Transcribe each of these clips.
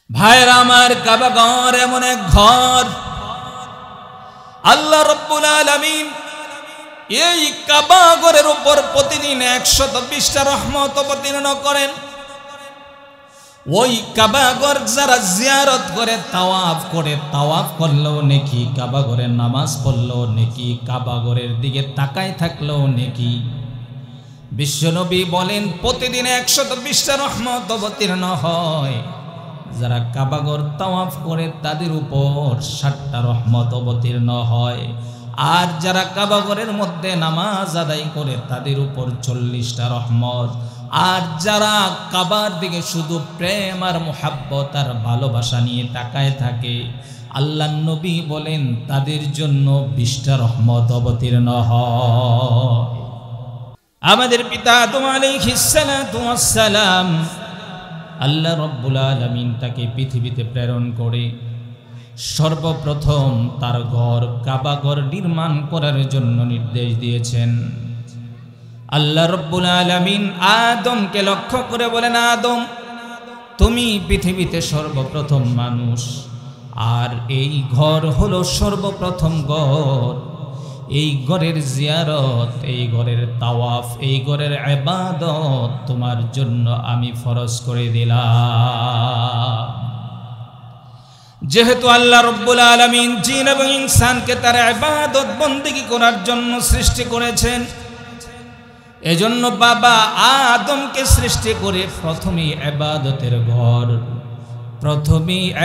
ভাইরা আমার, কাবা ঘর এমন এক ঘর, আল্লাহ রাব্বুল আলামিন এই কাবা ঘরের উপর প্রতিদিন 120টা রহমত অবতীর্ণ করেন। ওই কাবা ঘর যারা জিয়ারত করে, তাওয়াফ করলেও নেকি, কাবা ঘরের নামাজ পড়লেও নেকি, কাবা ঘরের দিকে তাকায় থাকলেও নেকি। বিশ্বনবী বলেন প্রতিদিন 120টা রহমত অবতীর্ণ হয়। যারা কাবা ঘর তাওয়াফ করে তাদের উপর 60টা রহমত অবতীর্ণ হয়। আর যারা কাবা ঘরের মধ্যে নামাজ আদায় করে তাদের উপর 40টা রহমত। আর যারা কাবার দিকে শুধু প্রেম আর মুহাব্বত আর ভালোবাসা নিয়ে তাকায় থাকে, আল্লাহর নবী বলেন তাদের জন্য 20টা রহমত অবতীর্ণ হয়। আমাদের পিতা আদম আলাইহিস সালাতু ওয়াস সালাম, আল্লাহ রাব্বুল আলামিন তাকে পৃথিবীতে প্রেরণ করে সর্বপ্রথম তার ঘর কাবা ঘর নির্মাণ করার জন্য নির্দেশ দিয়েছেন। আল্লাহ রাব্বুল আলামিন আদমকে লক্ষ্য করে বলেন, আদম, তুমি পৃথিবীতে সর্বপ্রথম মানুষ, আর এই ঘর হলো সর্বপ্রথম ঘর। এই ঘরের জিয়ারত, এই ঘরের তাওয়াফ, এই ঘরের ইবাদত তোমার জন্য আমি ফরজ করে দিলাম। যেহেতু আল্লাহ রাব্বুল আলামিন জিন এবং ইনসানকে তার ইবাদত বন্দেগী করার জন্য সৃষ্টি করেছেন, এজন্য বাবা আদমকে সৃষ্টি করে প্রথমেই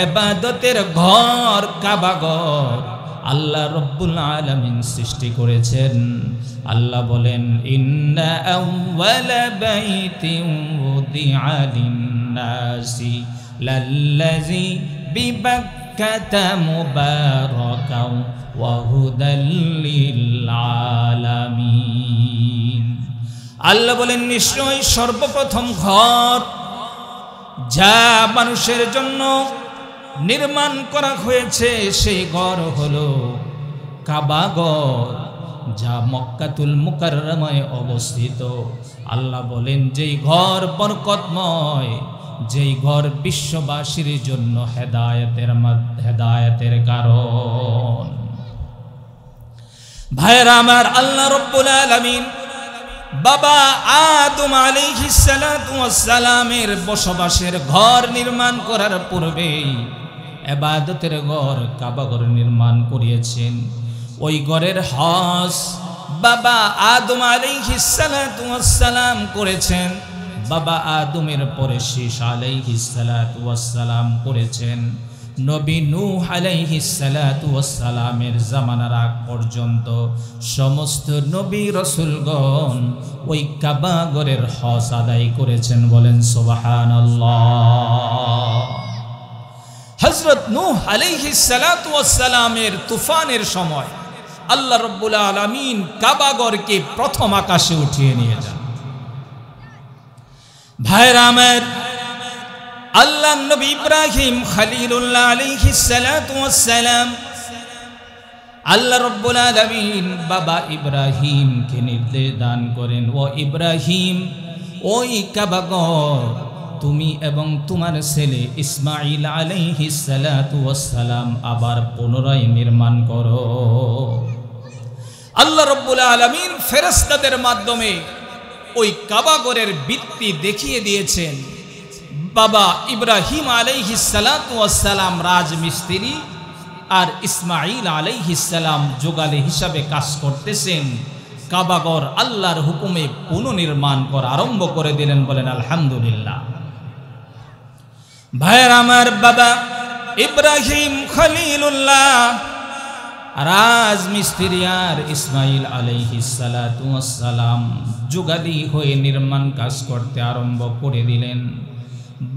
ইবাদতের ঘর কাবা ঘর আল্লাহ রাব্বুল আলামিন সৃষ্টি করেছেন। আল্লাহ বলেন, ইন্না আউওয়ালা বাইতিন উদিআ লিন-নাসি লাল্লাযী বিবাক্কাতা মুবারাকাও ওয়া হুদাল লিল-আলামিন। আল্লাহ বলেন, নিশ্চয়ই সর্বপ্রথম ঘর যা মানুষের জন্য নির্মাণ করা হয়েছে সেই ঘর হলো কাবা ঘর, যা মক্কাতুল মুকাররমায় অবস্থিত। আল্লাহ বলেন, যেই ঘর বরকতময়, যেই ঘর বিশ্ববাসীর জন্য হেদায়েতের কারণ। ভাইরা আমার, আল্লাহ রাব্বুল আলামিন বাবা আদম আলাইহিস সালাতু ওয়াস সালামের বসবাসের ঘর নির্মাণ করার পূর্বেই ইবাদতের ঘর কাবা ঘর নির্মাণ করিয়েছেন। ওই ঘরের হজ বাবা আদম আলাইহিস সালাতু ওয়াস সালাম করেছেন। বাবা আদমের পরে শীস আলাইহিস সালাতু ওয়াস সালাম করেছেন। নবী নূহ আলাইহিস সালাতু ওয়াস সালামের জামানার আগ পর্যন্ত সমস্ত নবী রাসূলগণ ওই কাবা ঘরের হজ আদায় করেছেন। বলেন সুবহানাল্লাহ। হযরত নূহ আলাইহিস সালাতু ওয়াস সালামের তুফানের সময় আল্লাহ রাব্বুল আলামিন কাবা ঘরকে প্রথম আকাশে উঠিয়ে নিয়ে যান। ভাইরা আমার, আল্লাহ নবী ইব্রাহিম খলিলুল্লাহ আলাইহিস সালাতু ওয়াস সালাম, আল্লাহ রাব্বুল আলামিন বাবা ইব্রাহিমকে নির্দেশ দান করেন, ও ইব্রাহিম, ওই কাবা ঘর তুমি এবং তোমার ছেলে ইসমাঈল আলাইহিস সালাতু ওয়াস সালাম আবার পুনরায় নির্মাণ করো। আল্লাহ রাব্বুল আলামিন ফেরেশতাদের মাধ্যমে ওই কাবা ঘরের ভিত্তি দেখিয়ে দিয়েছেন। বাবা ইব্রাহিম আলাইহিস সালাতু ওয়াস সালাম রাজমিস্ত্রি, আর ইসমাঈল আলাইহিস সালাম যোগালী হিসাবে কাজ করতেছেন। কাবা ঘর আল্লাহর হুকুমে পুনর্নির্মাণ করা আরম্ভ করে দিলেন। বলেন আলহামদুলিল্লাহ। ভাইয়ের আমার, বাবা ইব্রাহিম খলিলুল্লাহ রাজমিস্ত্রি আর ইসমাঈল আলাইহিস সালাতু ওয়াস সালাম যোগালী হয়ে নির্মাণ কাজ করতে আরম্ভ করে দিলেন।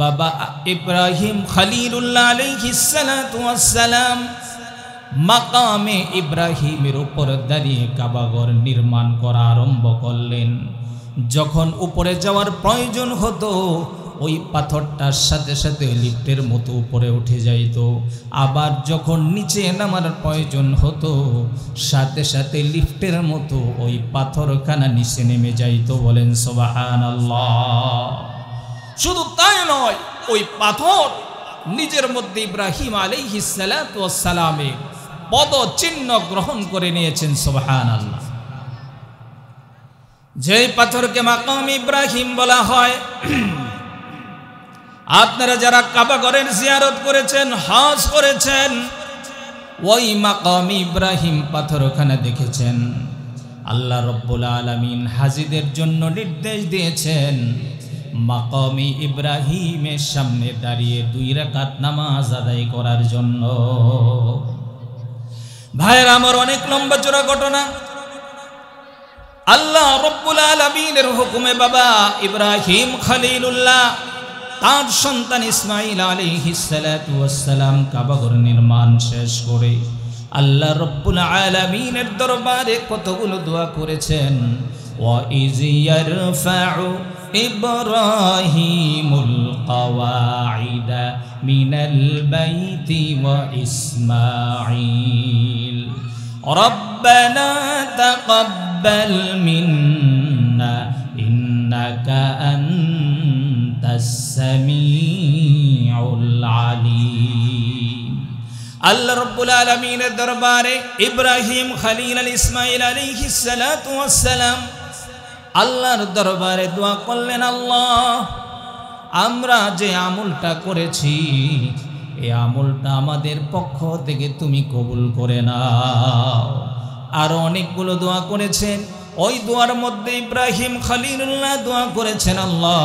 বাবা ইব্রাহিম খলিলুল্লাহ আলাইহিস সালাতু ওয়াস সালাম মাকামে ইব্রাহিমের উপর দাঁড়িয়ে কাবা ঘর নির্মাণ করা আরম্ভ করলেন। যখন উপরে যাওয়ার প্রয়োজন হতো, ওই পাথরটার সাথে সাথে লিফটের মতো উপরে উঠে যাইত। আবার যখন নিচে নামার প্রয়োজন হতো, সাথে সাথে লিফটের মতো ওই পাথরখানা নিচে নেমে যাইত। বলেন সুবহানাল্লাহ। শুধু তাই নয়, ওই পাথর নিজের মধ্যে ইব্রাহিম আলাইহিস সালাতু ওয়াস সালামের পদচিহ্ন গ্রহণ করে নিয়েছেন। সুবহানাল্লাহ। যেই পাথরকে মাকাম ইব্রাহিম বলা হয়, আপনারা যারা কাবা ঘরের জিয়ারত করেছেন, হজ করেছেন, ওই মাকাম ইব্রাহিম পাথরখানা দেখেছেন। আল্লাহ রাব্বুল আলামিন হাজীদের জন্য নির্দেশ দিয়েছেন মাকামি ইব্রাহিমের সামনে দাঁড়িয়ে 2 রাকাত নামাজ আদায় করার জন্য। ভাইরা আমার, অনেক লম্বা চড়া ঘটনা। আল্লাহ রাব্বুল আলামিনের হুকুমে বাবা ইব্রাহিম খলিলুল্লাহ তার সন্তান ইসমাঈল আলাইহিস সালাতু ওয়াস সালাম কাবা ঘর নির্মাণ শেষ করে আল্লাহ রাব্বুল আলামিনের দরবারে কতগুলো দোয়া করেছেন। ওয়া ইয ইয়ারফাউ ইব্রাহিমুল কাওয়াইদা মিনাল বাইতি ওয়া ইসমাঈল রব্বানা তাকাব্বাল মিন্না ইন্নাকা আনতাস সামিউল আলিম। আল্লাহ রাব্বুল আলামিনের দরবারে ইব্রাহিম খলিল আল ইসমাঈল আলাইহিস সালাতু ওয়াস সালাম আল্লাহর দরবারে দোয়া করলেন, আল্লাহ আমরা যে আমলটা করেছি এই আমলটা আমাদের পক্ষ থেকে তুমি কবুল করে নাও। আরো অনেকগুলো দোয়া করেছেন। ওই দোয়ার মধ্যে ইব্রাহিম খলিলুল্লাহ দোয়া করেছেন, আল্লাহ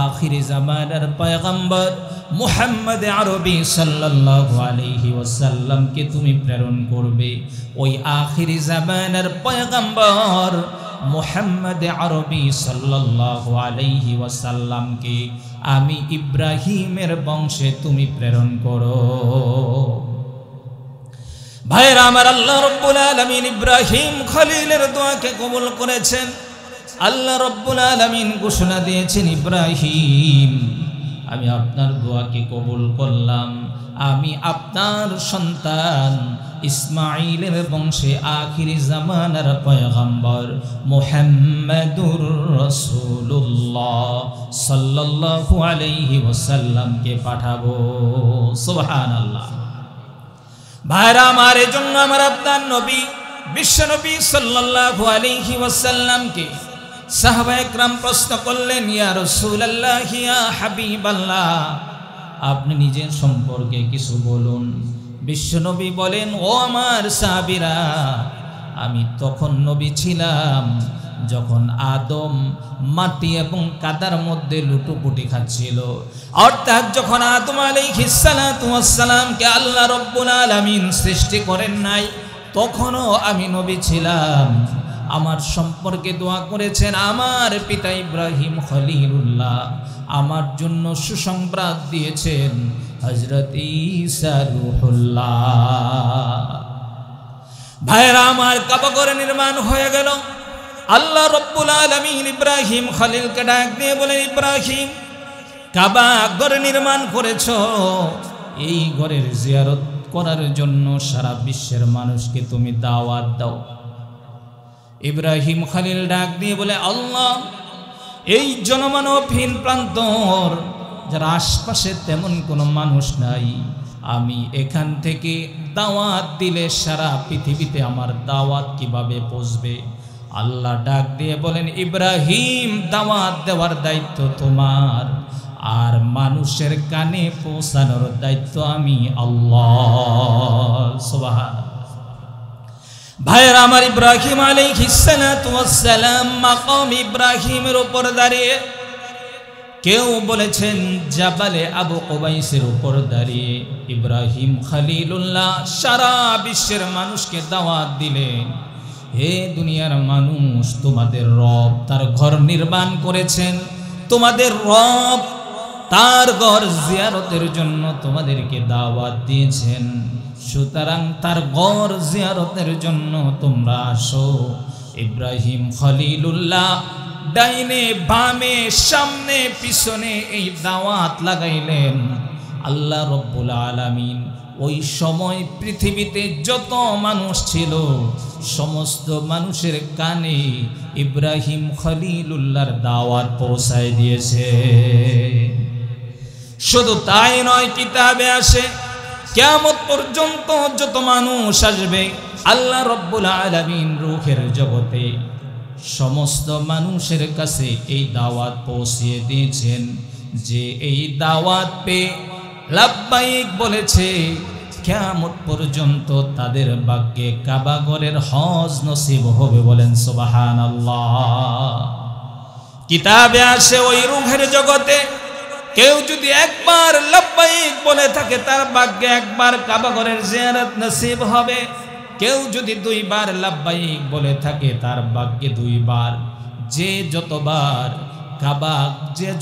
আখিরি জামানার পয়গম্বর মুহাম্মদ আরবি সাল্লাল্লাহু আলাইহি ওয়াসাল্লামকে তুমি প্রেরণ করবে। ওই আখিরি জামানার পয়গম্বর মুহাম্মদ আরবি সাল্লাল্লাহু আলাইহি ওয়াসাল্লামকে আমি ইব্রাহিমের বংশে তুমি প্রেরণ করো। ভাইরা আমার, আল্লাহ রাব্বুল আলামিন ইব্রাহিম খলিলের দোয়াকে কবুল করেছেন। আল্লাহ রাব্বুল আলামিন ঘোষণা দিয়েছেন, ইব্রাহিম আমি আপনার দোয়াকে কবুল করলাম। আমি আপনার সন্তান ইসমাঈলের বংশে আখিরি জামানার পয়গম্বর মুহাম্মাদুর রাসূলুল্লাহ সাল্লাল্লাহু আলাইহি ওয়াসাল্লামকে পাঠাবো। সুবহানাল্লাহ। ভাইরা আমার, এজন্য আমার আপনার নবী বিশ্বনবী সাল্লাল্লাহু আলাইহি ওয়াসাল্লামকে সাহাবায়ে কেরাম প্রশ্ন করলেন, ইয়া রাসূলুল্লাহ ইয়া হাবিবাল্লাহ আপনি নিজের সম্পর্কে কিছু বলুন। বিশ্বনবী বলেন, ও আমার সাহাবীরা, আমি তখন নবী ছিলাম যখন আদম মাটি এবং কাদার মধ্যে লুটোপুটি খাচ্ছিল। অর্থাৎ যখন আদম আলাইহিস সালাতু ওয়াস সালামকে আল্লাহ রাব্বুল আলামিন সৃষ্টি করেন নাই, তখনও আমি নবী ছিলাম। আমার সম্পর্কে দোয়া করেছেন আমার পিতা ইব্রাহিম খলিলুল্লাহ। আমার জন্য সুসংবাদ দিয়েছেন হযরত ঈসা রূহুল্লাহ। ভাইরা আমার, কাবা ঘর নির্মাণ হয়ে গেল। আল্লাহ রাব্বুল আলামিন ইব্রাহিম খলিলকে ডাক দিয়ে বলেন, ইব্রাহিম কাবা ঘর নির্মাণ করেছো, এই ঘরের জিয়ারত করার জন্য সারা বিশ্বের মানুষকে তুমি দাওয়াত দাও। ইব্রাহিম খলিল ডাক দিয়ে বলে, আল্লাহ এই জনমানবহীন প্রান্তর যারা আশপাশে তেমন কোনো মানুষ নাই, আমি এখান থেকে দাওয়াত দিলে সারা পৃথিবীতে আমার দাওয়াত কিভাবে পৌঁছবে? আল্লাহ ডাক দিয়ে বলেন, ইব্রাহিম দাওয়াত দেওয়ার দায়িত্ব তোমার, আর মানুষের কানে পৌঁছানোর দায়িত্ব আমি আল্লাহ। সুবহানাল্লাহ। ভাইরা আমার, ইব্রাহিম আলাইহিস সালাতু ওয়াস সালাম মাকাম ইব্রাহিমের উপর দাঁড়িয়ে, কেউ বলেছেন জাবালে আবু কুবাইসের উপর দাঁড়িয়ে ইব্রাহিম খলিলুল্লাহ সারা বিশ্বের মানুষকে দাওয়াত দিলেন, হে দুনিয়ার মানুষ, তোমাদের রব তার ঘর নির্মাণ করেছেন, তোমাদের রব তার ঘর জিয়ারতের জন্য তোমাদেরকে দাওয়াত দিয়েছেন, সুতরাং তার ঘর জিয়ারতের জন্য তোমরা আসো। ইব্রাহিম খলিলুল্লাহ ডাইনে বামে সামনে পিছনে এই দাওয়াত লাগাইলেন। আল্লাহ রাব্বুল আলামিন ওই সময় পৃথিবীতে যত মানুষ ছিল সমস্ত মানুষের কানে ইব্রাহিম খলিলুল্লাহর দাওয়াত পৌঁছায় দিয়েছে। শুধু তাই নয়, কিতাবে আসে কিয়ামত পর্যন্ত যত মানুষ আসবে আল্লাহ রব্বুল আলামিন রূহের জগতে সমস্ত মানুষের কাছে এই দাওয়াত পৌঁছিয়ে দিয়েছেন যে এই দাওয়াত পেয়ে লাব্বাইক বলেছে, কিয়ামত পর্যন্ত তাদের ভাগ্যে কাবা ঘরের হজ নসিব হবে। বলেন সুবহানাল্লাহ। কিতাবে আসে ওই রূহের জগতে কেউ যদি একবার লাব্বাইক বলে থাকে তার ভাগ্যে একবার কাবা ঘরের জিয়ারত নসিব হবে। কেউ যদি দুইবার লাব্বাইক বলে থাকে তার ভাগ্যে দুইবার। যে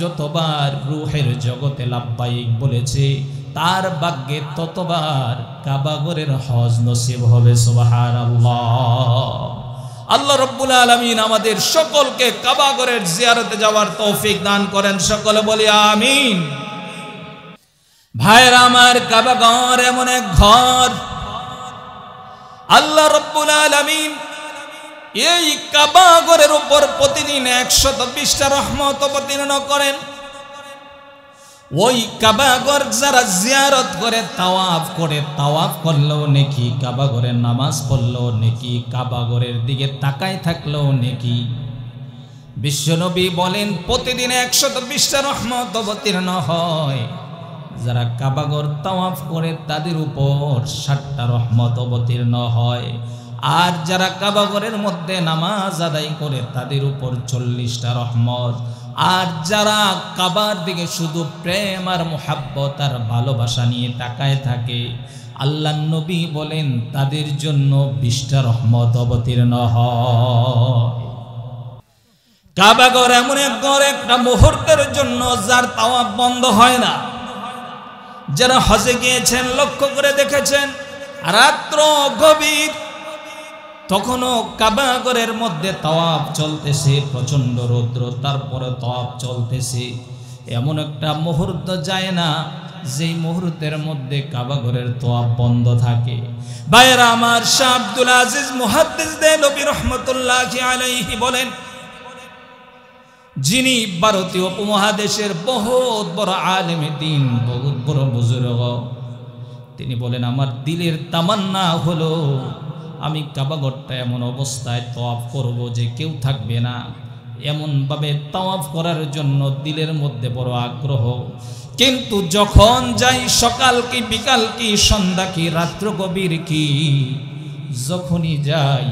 যতবার রূহের জগতে লাব্বাইক বলেছে তার ভাগ্যে ততবার কাবা ঘরের হজ নসিব হবে। সুবহানাল্লাহ। আল্লাহ রাব্বুল আলামিন আমাদের সকলকে কাবা ঘরের জিয়ারতে যাওয়ার তৌফিক দান করেন। সকলে বলি আমিন। ভাইরা আমার, কাবা ঘর এমন এক ঘর আল্লাহ রাব্বুল আলামিন এই কাবা ঘরের উপর প্রতিদিন 120টা রহমত অবতীর্ণ করেন। ওই কাবা ঘর যারা জিয়ারত করে তাওয়াফ করলেও নেকি, কাবা ঘরের নামাজ পড়লেও নেকি, কাবা ঘরের দিকে তাকায় থাকলেও নেকি। বিশ্বনবী বলেন প্রতিদিন 120টা রহমত অবতীর্ণ হয়। যারা কাবা ঘর তাওয়াফ করে তাদের উপর 60টা রহমত অবতীর্ণ হয়। আর যারা কাবা ঘরের মধ্যে নামাজ আদায় করে তাদের উপর 40টা রহমত। আর যারা কাবার দিকে শুধু প্রেম আর মুহাব্বত আর ভালোবাসা নিয়ে তাকায় থাকে আল্লাহ নবী বলেন তাদের জন্য 20টা রহমত অবতীর্ণ হয়। কাবা ঘর এমন এক ঘর, একটা মুহূর্তের জন্য যার তাওয়াফ বন্ধ হয় না। যারা হজে গিয়েছেন লক্ষ্য করে দেখেছেন রাত্র গভীর, তখনও কাবা ঘরের মধ্যে তাওয়াফ চলতেছে, প্রচন্ড রৌদ্র, তারপরে তাওয়াফ চলতেছে। এমন একটা মুহূর্ত যায় না যেই মুহূর্তের মধ্যে কাবা ঘরের তাওয়াফ বন্ধ থাকে। ভাইরা আমার, শাহ আব্দুল আজিজ মুহাদ্দিস দেহলভী রাহমাতুল্লাহি আলাইহি বলেন, যিনি ভারতীয় উপমহাদেশের বহুত বড় আলেমে দ্বীন, বহুত বড় বুজুর্গ, তিনি বলেন আমার দিলের তামান্না হলো আমি কাবা ঘরটা এমন অবস্থায় তাওয়াফ করব যে কেউ থাকবে না। এমনভাবে তাওয়াফ করার জন্য দিলের মধ্যে বড় আগ্রহ। কিন্তু যখন যাই, সকাল কি বিকাল কি সন্ধ্যা কি রাত্র গভীর কি, যখনই যাই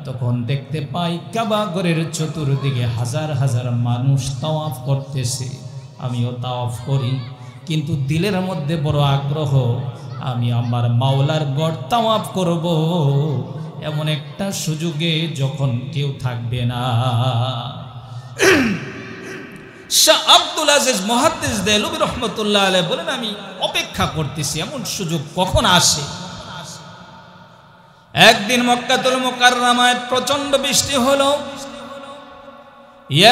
তখন দেখতে পাই কাবা ঘরের চতুর্দিকে হাজার হাজার মানুষ তাওয়াফ করতেছে। আমিও তাওয়াফ করি, কিন্তু দিলের মধ্যে বড় আগ্রহ আমি আমার মাওলার ঘর তাওয়াফ করব এমন একটা সুযোগে যখন কেউ থাকবে না। শাহ আব্দুল আজিজ মুহাদ্দিস দেহলভী রাহমাতুল্লাহ আলাইহি বলেন আমি অপেক্ষা করতেছি এমন সুযোগ কখন আসে। একদিন মক্কাতুল মুকাররমায় প্রচন্ড বৃষ্টি হলো।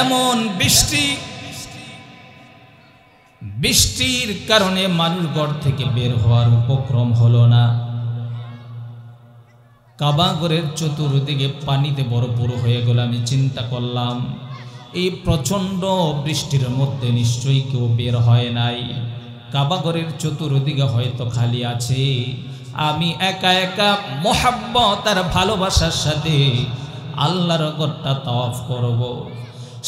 এমন বৃষ্টির কারণে মানুষ ঘর থেকে বের হওয়ার উপক্রম হলো না। কাবা ঘরের চতুর্দিকে পানিতে ভরপুর হয়ে গেল। আমি চিন্তা করলাম এই প্রচন্ড বৃষ্টির মধ্যে নিশ্চয়ই কেউ বের হয় নাই, কাবা ঘরের চতুর্দিকে হয়তো খালি আছে। আমি একা একা মুহাব্বত আর ভালোবাসার সাথে আল্লাহর ঘরটা তাওয়াফ করব।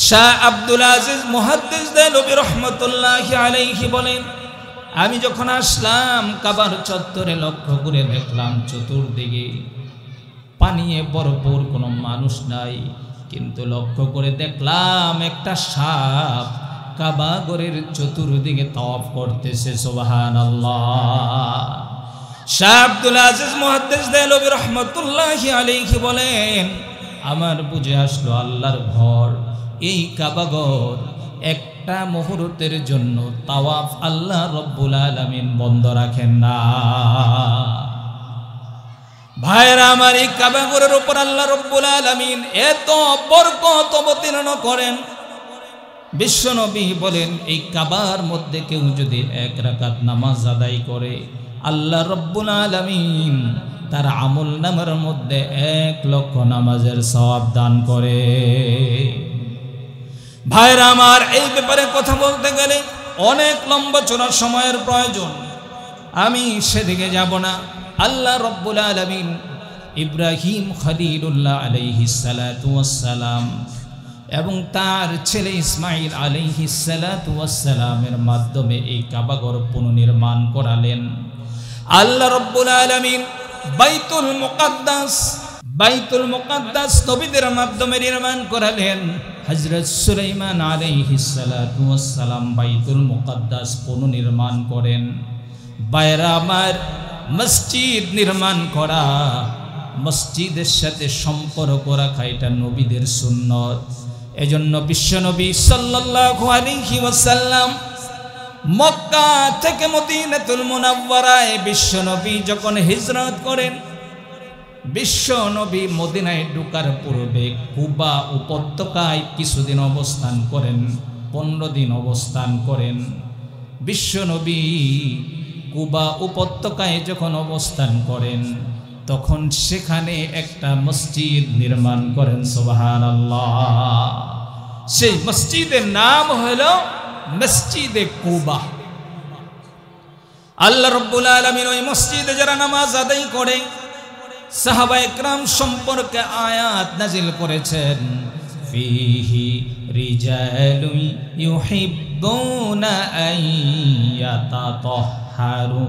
শাহ আব্দুল আজিজ মুহাদ্দিস দেহলভী রাহমাতুল্লাহি আলাইহি বলেন আমি যখন আসলাম কাবার চত্বরে লক্ষ্য করে দেখলাম চতুর্দিকে পানিয়ে ভরপুর, কোনো মানুষ নাই। কিন্তু লক্ষ্য করে দেখলাম একটা সাপ কাবা ঘরের চতুর্দিকে তাওয়াফ করতেছে। সুবহানাল্লাহ। শাহ আব্দুল আজিজ মুহাদ্দিস দেহলভী রাহমাতুল্লাহি আলাইহি বলেন আমার বুঝে আসলো আল্লাহর ঘর, এই কাবা ঘর একটা মুহূর্তের জন্য তাওয়াফ আল্লাহ রব্বুল আলামিন বন্ধ রাখেন না। ভাইরা আমার, এই কাবা ঘরের উপর আল্লাহ রব্বুল আলামিন এত বরকত অবতীর্ণ করেন। বিশ্বনবী বলেন এই কাবার মধ্যে কেউ যদি 1 রাকাত নামাজ আদায় করে আল্লাহ রব্বুল আলামিন তার আমল নামার মধ্যে 1 লক্ষ নামাজের সওয়াব দান করে। ভাইরা আমার, এই ব্যাপারে কথা বলতে গেলে অনেক লম্বা চড়া সময়ের প্রয়োজন, আমি সেদিকে যাব না। আল্লাহ রব্বুল আলামিন ইব্রাহিম খলিলুল্লাহ আলাইহিস সালাতু ওয়াস সালাম এবং তার ছেলে ইসমাইল আলাইহিস সালাতু ওয়াস সালামের মাধ্যমে এই কাবাঘর পুনর্নির্মাণ করালেন। আল্লাহ রব্বুল আলামিন বাইতুল মুকাদ্দাস নবীদের মাধ্যমে নির্মাণ করালেন। হযরত সুলাইমান আলাইহিস সালাতু ওয়াস সালাম বাইতুল মুকাদ্দাস পুনর্নির্মাণ করেন। বাইরা আমার, মসজিদ নির্মাণ করা, মসজিদের সাথে সম্পর্ক রাখা এটা নবীদের সুন্নত। এজন্য বিশ্বনবী সাল্লাল্লাহু আলাইহি ওয়াসাল্লাম মক্কা থেকে মদিনাতুল মুনাওয়ারায় বিশ্বনবী যখন হিজরত করেন, বিশ্বনবী মদিনায় ঢোকার পূর্বে কুবা উপত্যকায় কিছুদিন অবস্থান করেন, 15 দিন অবস্থান করেন। বিশ্বনবী কুবা উপত্যকায় যখন অবস্থান করেন তখন সেখানে একটা মসজিদ নির্মাণ করেন। সুবহানাল্লাহ। সেই মসজিদের নাম হলো মসজিদে কুবা। আল্লাহ রাব্বুল আলামিন ওই মসজিদে যারা নামাজ আদায় করে সাহাবায়ে কেরাম সম্পর্কে আয়াত নাজিল করেছেন, ফিহি রিজালুন ইউহিব্বুনা আন ইয়াতাতাহহারু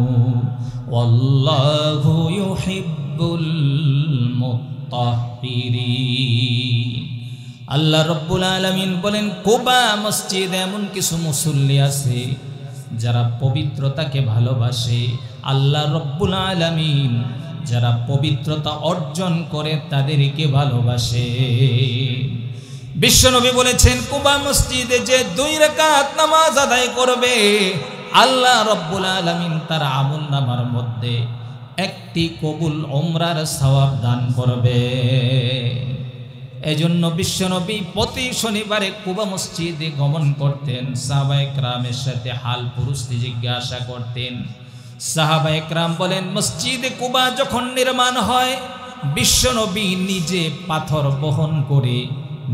ওয়াল্লাহু ইউহিব্বুল মুত্তাহহিরিন। আল্লাহ রাব্বুল আলামিন বলেন, কুবা মসজিদে এমন কিছু মুসল্লি আছে যারা পবিত্রতাকে ভালোবাসে। আল্লাহ রাব্বুল আলামিন যারা পবিত্রতা অর্জন করে তাদেরকে ভালোবাসে। বিশ্বনবী বলেছেন, কুবা মসজিদে যে 2 রাকাত নামাজ আদায় করবে আল্লাহ রাব্বুল আলামিন তার আমলনামার মধ্যে একটি কবুল উমরার সওয়াব দান করবে। এজন্য বিশ্বনবী প্রতি শনিবারে কুবা মসজিদে গমন করতেন। সাহাবায়ে কেরামের সাথে হাল পরিস্থিতি জিজ্ঞাসা করতেন। সাহাবায়ে কেরাম বলেন, মসজিদে কুবা যখন নির্মাণ হয় বিশ্বনবী নিজে পাথর বহন করে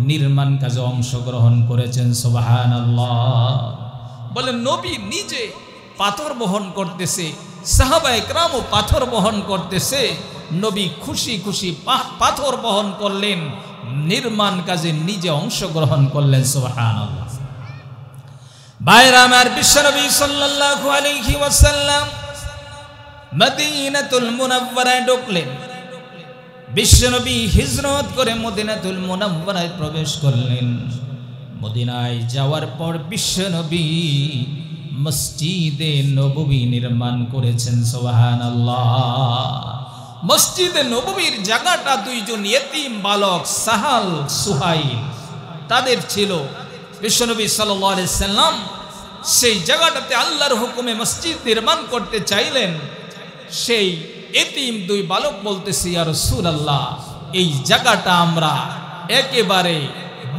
নির্মাণ কাজে অংশগ্রহণ করেছেন। সুবহানাল্লাহ। বলেন, নবী নিজে পাথর বহন করতেছে, সাহাবায়ে কেরামও পাথর বহন করতেছে। নবী খুশি খুশি পাথর বহন করলেন, নির্মাণ কাজে নিজে অংশগ্রহণ করলেন। সুবহানাল্লাহ। ভাইরা আমার, বিশ্বনবী সাল্লাল্লাহু আলাইহি ওয়াসাল্লাম মদিনাতুল মুনাওয়ারায় ঢুকলেন। বিশ্বনবী হিজরত করে মদিনাতুল মুনাওয়ারায় প্রবেশ করলেন। মদিনায় যাওয়ার পর বিশ্বনবী মসজিদে নববী নির্মাণ করেছেন। সুবহানাল্লাহ। মসজিদে নববীর জায়গাটা 2 জন ইয়েতিম বালক সাহাল সুহাইল তাদের ছিল। বিশ্বনবী সাল্লাল্লাহু আলাইহি সাল্লাম সেই জায়গাটাতে আল্লাহর হুকুমে মসজিদ নির্মাণ করতে চাইলেন। সেই এতিম 2 বালক বলতেছে, ইয়া রাসূলুল্লাহ, এই জায়গাটা আমরা একেবারে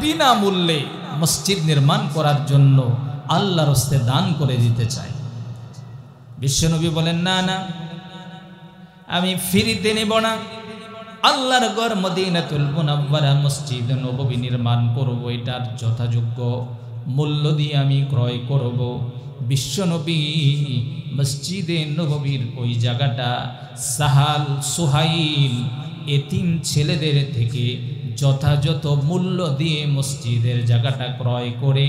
বিনামূল্যে মসজিদ নির্মাণ করার জন্য আল্লাহর হস্তে দান করে দিতে চাই। বিশ্বনবী বলেন, না না, আমি ফ্রিতে নেব না। আল্লাহর ঘর মদিনাতুল মুনাওয়ারা মসজিদ নববী নির্মাণ করব, এটার যথাযোগ্য মূল্য দিয়ে আমি ক্রয় করব। বিশ্বনবী মসজিদে নববীর ওই জায়গাটা সাহাল সুহাইল এতিম ছেলেদের থেকে যথাযথ মূল্য দিয়ে মসজিদের জায়গাটা ক্রয় করে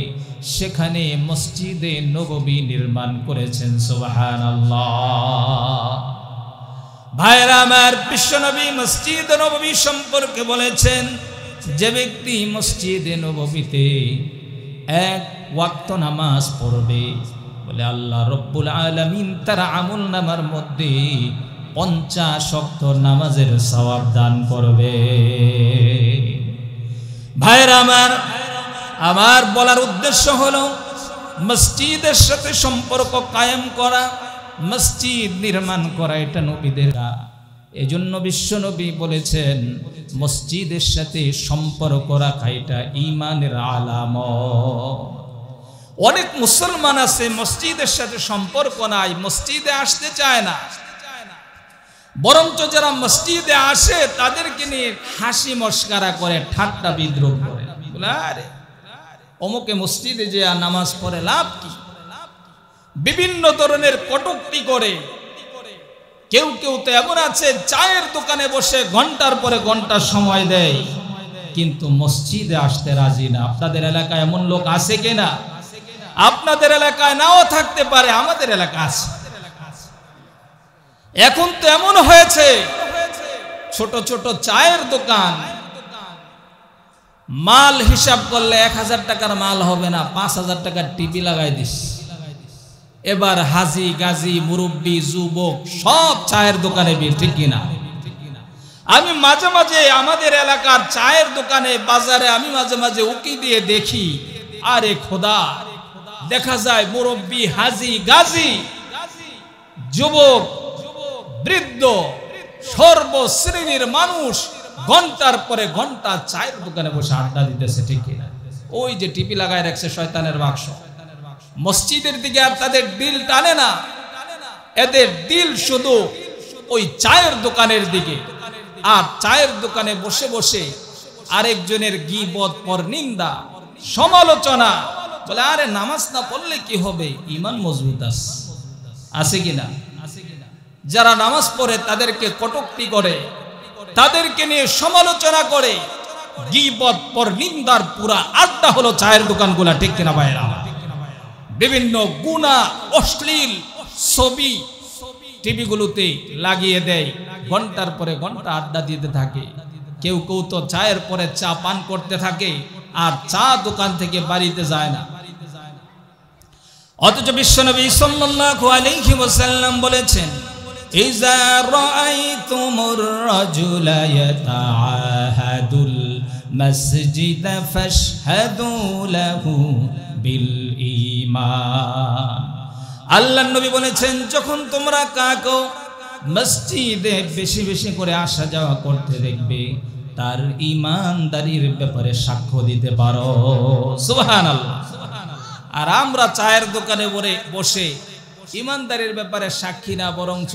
সেখানে মসজিদে নববী নির্মাণ করেছেন। সুবহানাল্লাহ। ভাইরা আমার, বিশ্বনবী মসজিদ নববী সম্পর্কে বলেছেন, যে ব্যক্তি মসজিদে নববীতে 1 ওয়াক্ত নামাজ পড়বে, বলে আল্লাহ রব্বুল আলামিন তার আমলনামার মধ্যে 50 ওয়াক্ত নামাজের সওয়াব দান করবে। ভাইরা আমার বলার উদ্দেশ্য হলো মসজিদের সাথে সম্পর্ক কায়েম করা, মসজিদ নির্মাণ করা এটা নবীদের। এজন্য বিশ্বনবী বলেছেন, মসজিদের সাথে সম্পর্ক রাখা এটা ঈমানের আলামত। অনেক মুসলমান আছে মসজিদের সাথে সম্পর্ক নাই, মসজিদে আসতে চায় না, বরঞ্চ যারা মসজিদে আসে তাদেরকে নিয়ে হাসি মস্করা করে, ঠাট্টা বিদ্রুপ করে। বলে, আরে অমুকে মসজিদে যে নামাজ পড়ে লাভ কি? বিভিন্ন ধরনের কটূক্তি করে। কেউ কেউ তো এমন আছে চায়ের দোকানে বসে ঘন্টার পরে ঘন্টা সময় দেয়, কিন্তু মসজিদে আসতে রাজি না। আপনাদের এলাকায় এমন লোক আছে কিনা? আপনাদের এলাকায় নাও থাকতে পারে, আমাদের এলাকা আছে। এখন তো এমন হয়েছে ছোট ছোট চায়ের দোকান, মাল হিসাব করলে 1000 টাকার মাল হবে না, 5000 টাকার টিভি লাগাই দিস। এবার হাজি গাজী মুরব্বী যুবক সব চায়ের দোকানে ভিড়, ঠিক কিনা? আমি মাঝে মাঝে আমাদের এলাকার চায়ের দোকানে বাজারে আমি মাঝে মাঝে উকি দিয়ে দেখি, আরে খোদা, দেখা যায় মুরব্বী, হাজি গাজী, যুবক বৃদ্ধ সর্বশ্রেণীর মানুষ ঘন্টার পরে ঘন্টা চায়ের দোকানে বসে আড্ডা দিতেছে, ঠিক কিনা? ওই যে টিপি লাগায় রাখছে শয়তানের বাক্স, মসজিদের দিকে আর তাদের দিল টানে না, এদের দিল শুধু ওই চায়ের দোকানের দিকে। আর চায়ের দোকানে বসে বসে আরেকজনের গীবত, পরনিন্দা, সমালোচনা, বলে আরে নামাজ না পড়লে কি হবে, ঈমান মজবুত আছে কিনা? যারা নামাজ পড়ে তাদেরকে কটূক্তি করে, তাদেরকে নিয়ে সমালোচনা করে, গীবত, পরনিন্দার পুরা আড্ডা হলো চায়ের দোকানগুলা, ঠিক কিনা ভাইরা? বিভিন্ন গুনাহ, অশ্লীল ছবি টিভিগুলোতে লাগিয়ে দেয়, ঘন্টার পরে ঘন্টা আড্ডা দিতে থাকে। কেউ কেউ তো চায়ের পরে চা পান করতে থাকে আর চা দোকান থেকে বাড়িতে যায় না। অথচ বিশ্বনবী সাল্লাল্লাহু আলাইহি ওয়াসাল্লাম বলেছেন, ইযা রাআইতুমুর রাজুলা ইয়াতাআহাদুল মাসজিদা ফাশহাদু লাহু বিল ঈমান। আল্লাহর নবী বলেছেন, যখন তোমরা কাউকে মসজিদে বেশি বেশি করে আসা যাওয়া করতে দেখবে, তার ঈমানদারির ব্যাপারে সাক্ষ্য দিতে পারো। সুবহানাল্লাহ। আর আমরা চায়ের দোকানে বসে ঈমানদারির ব্যাপারে সাক্ষী না, বরঞ্চ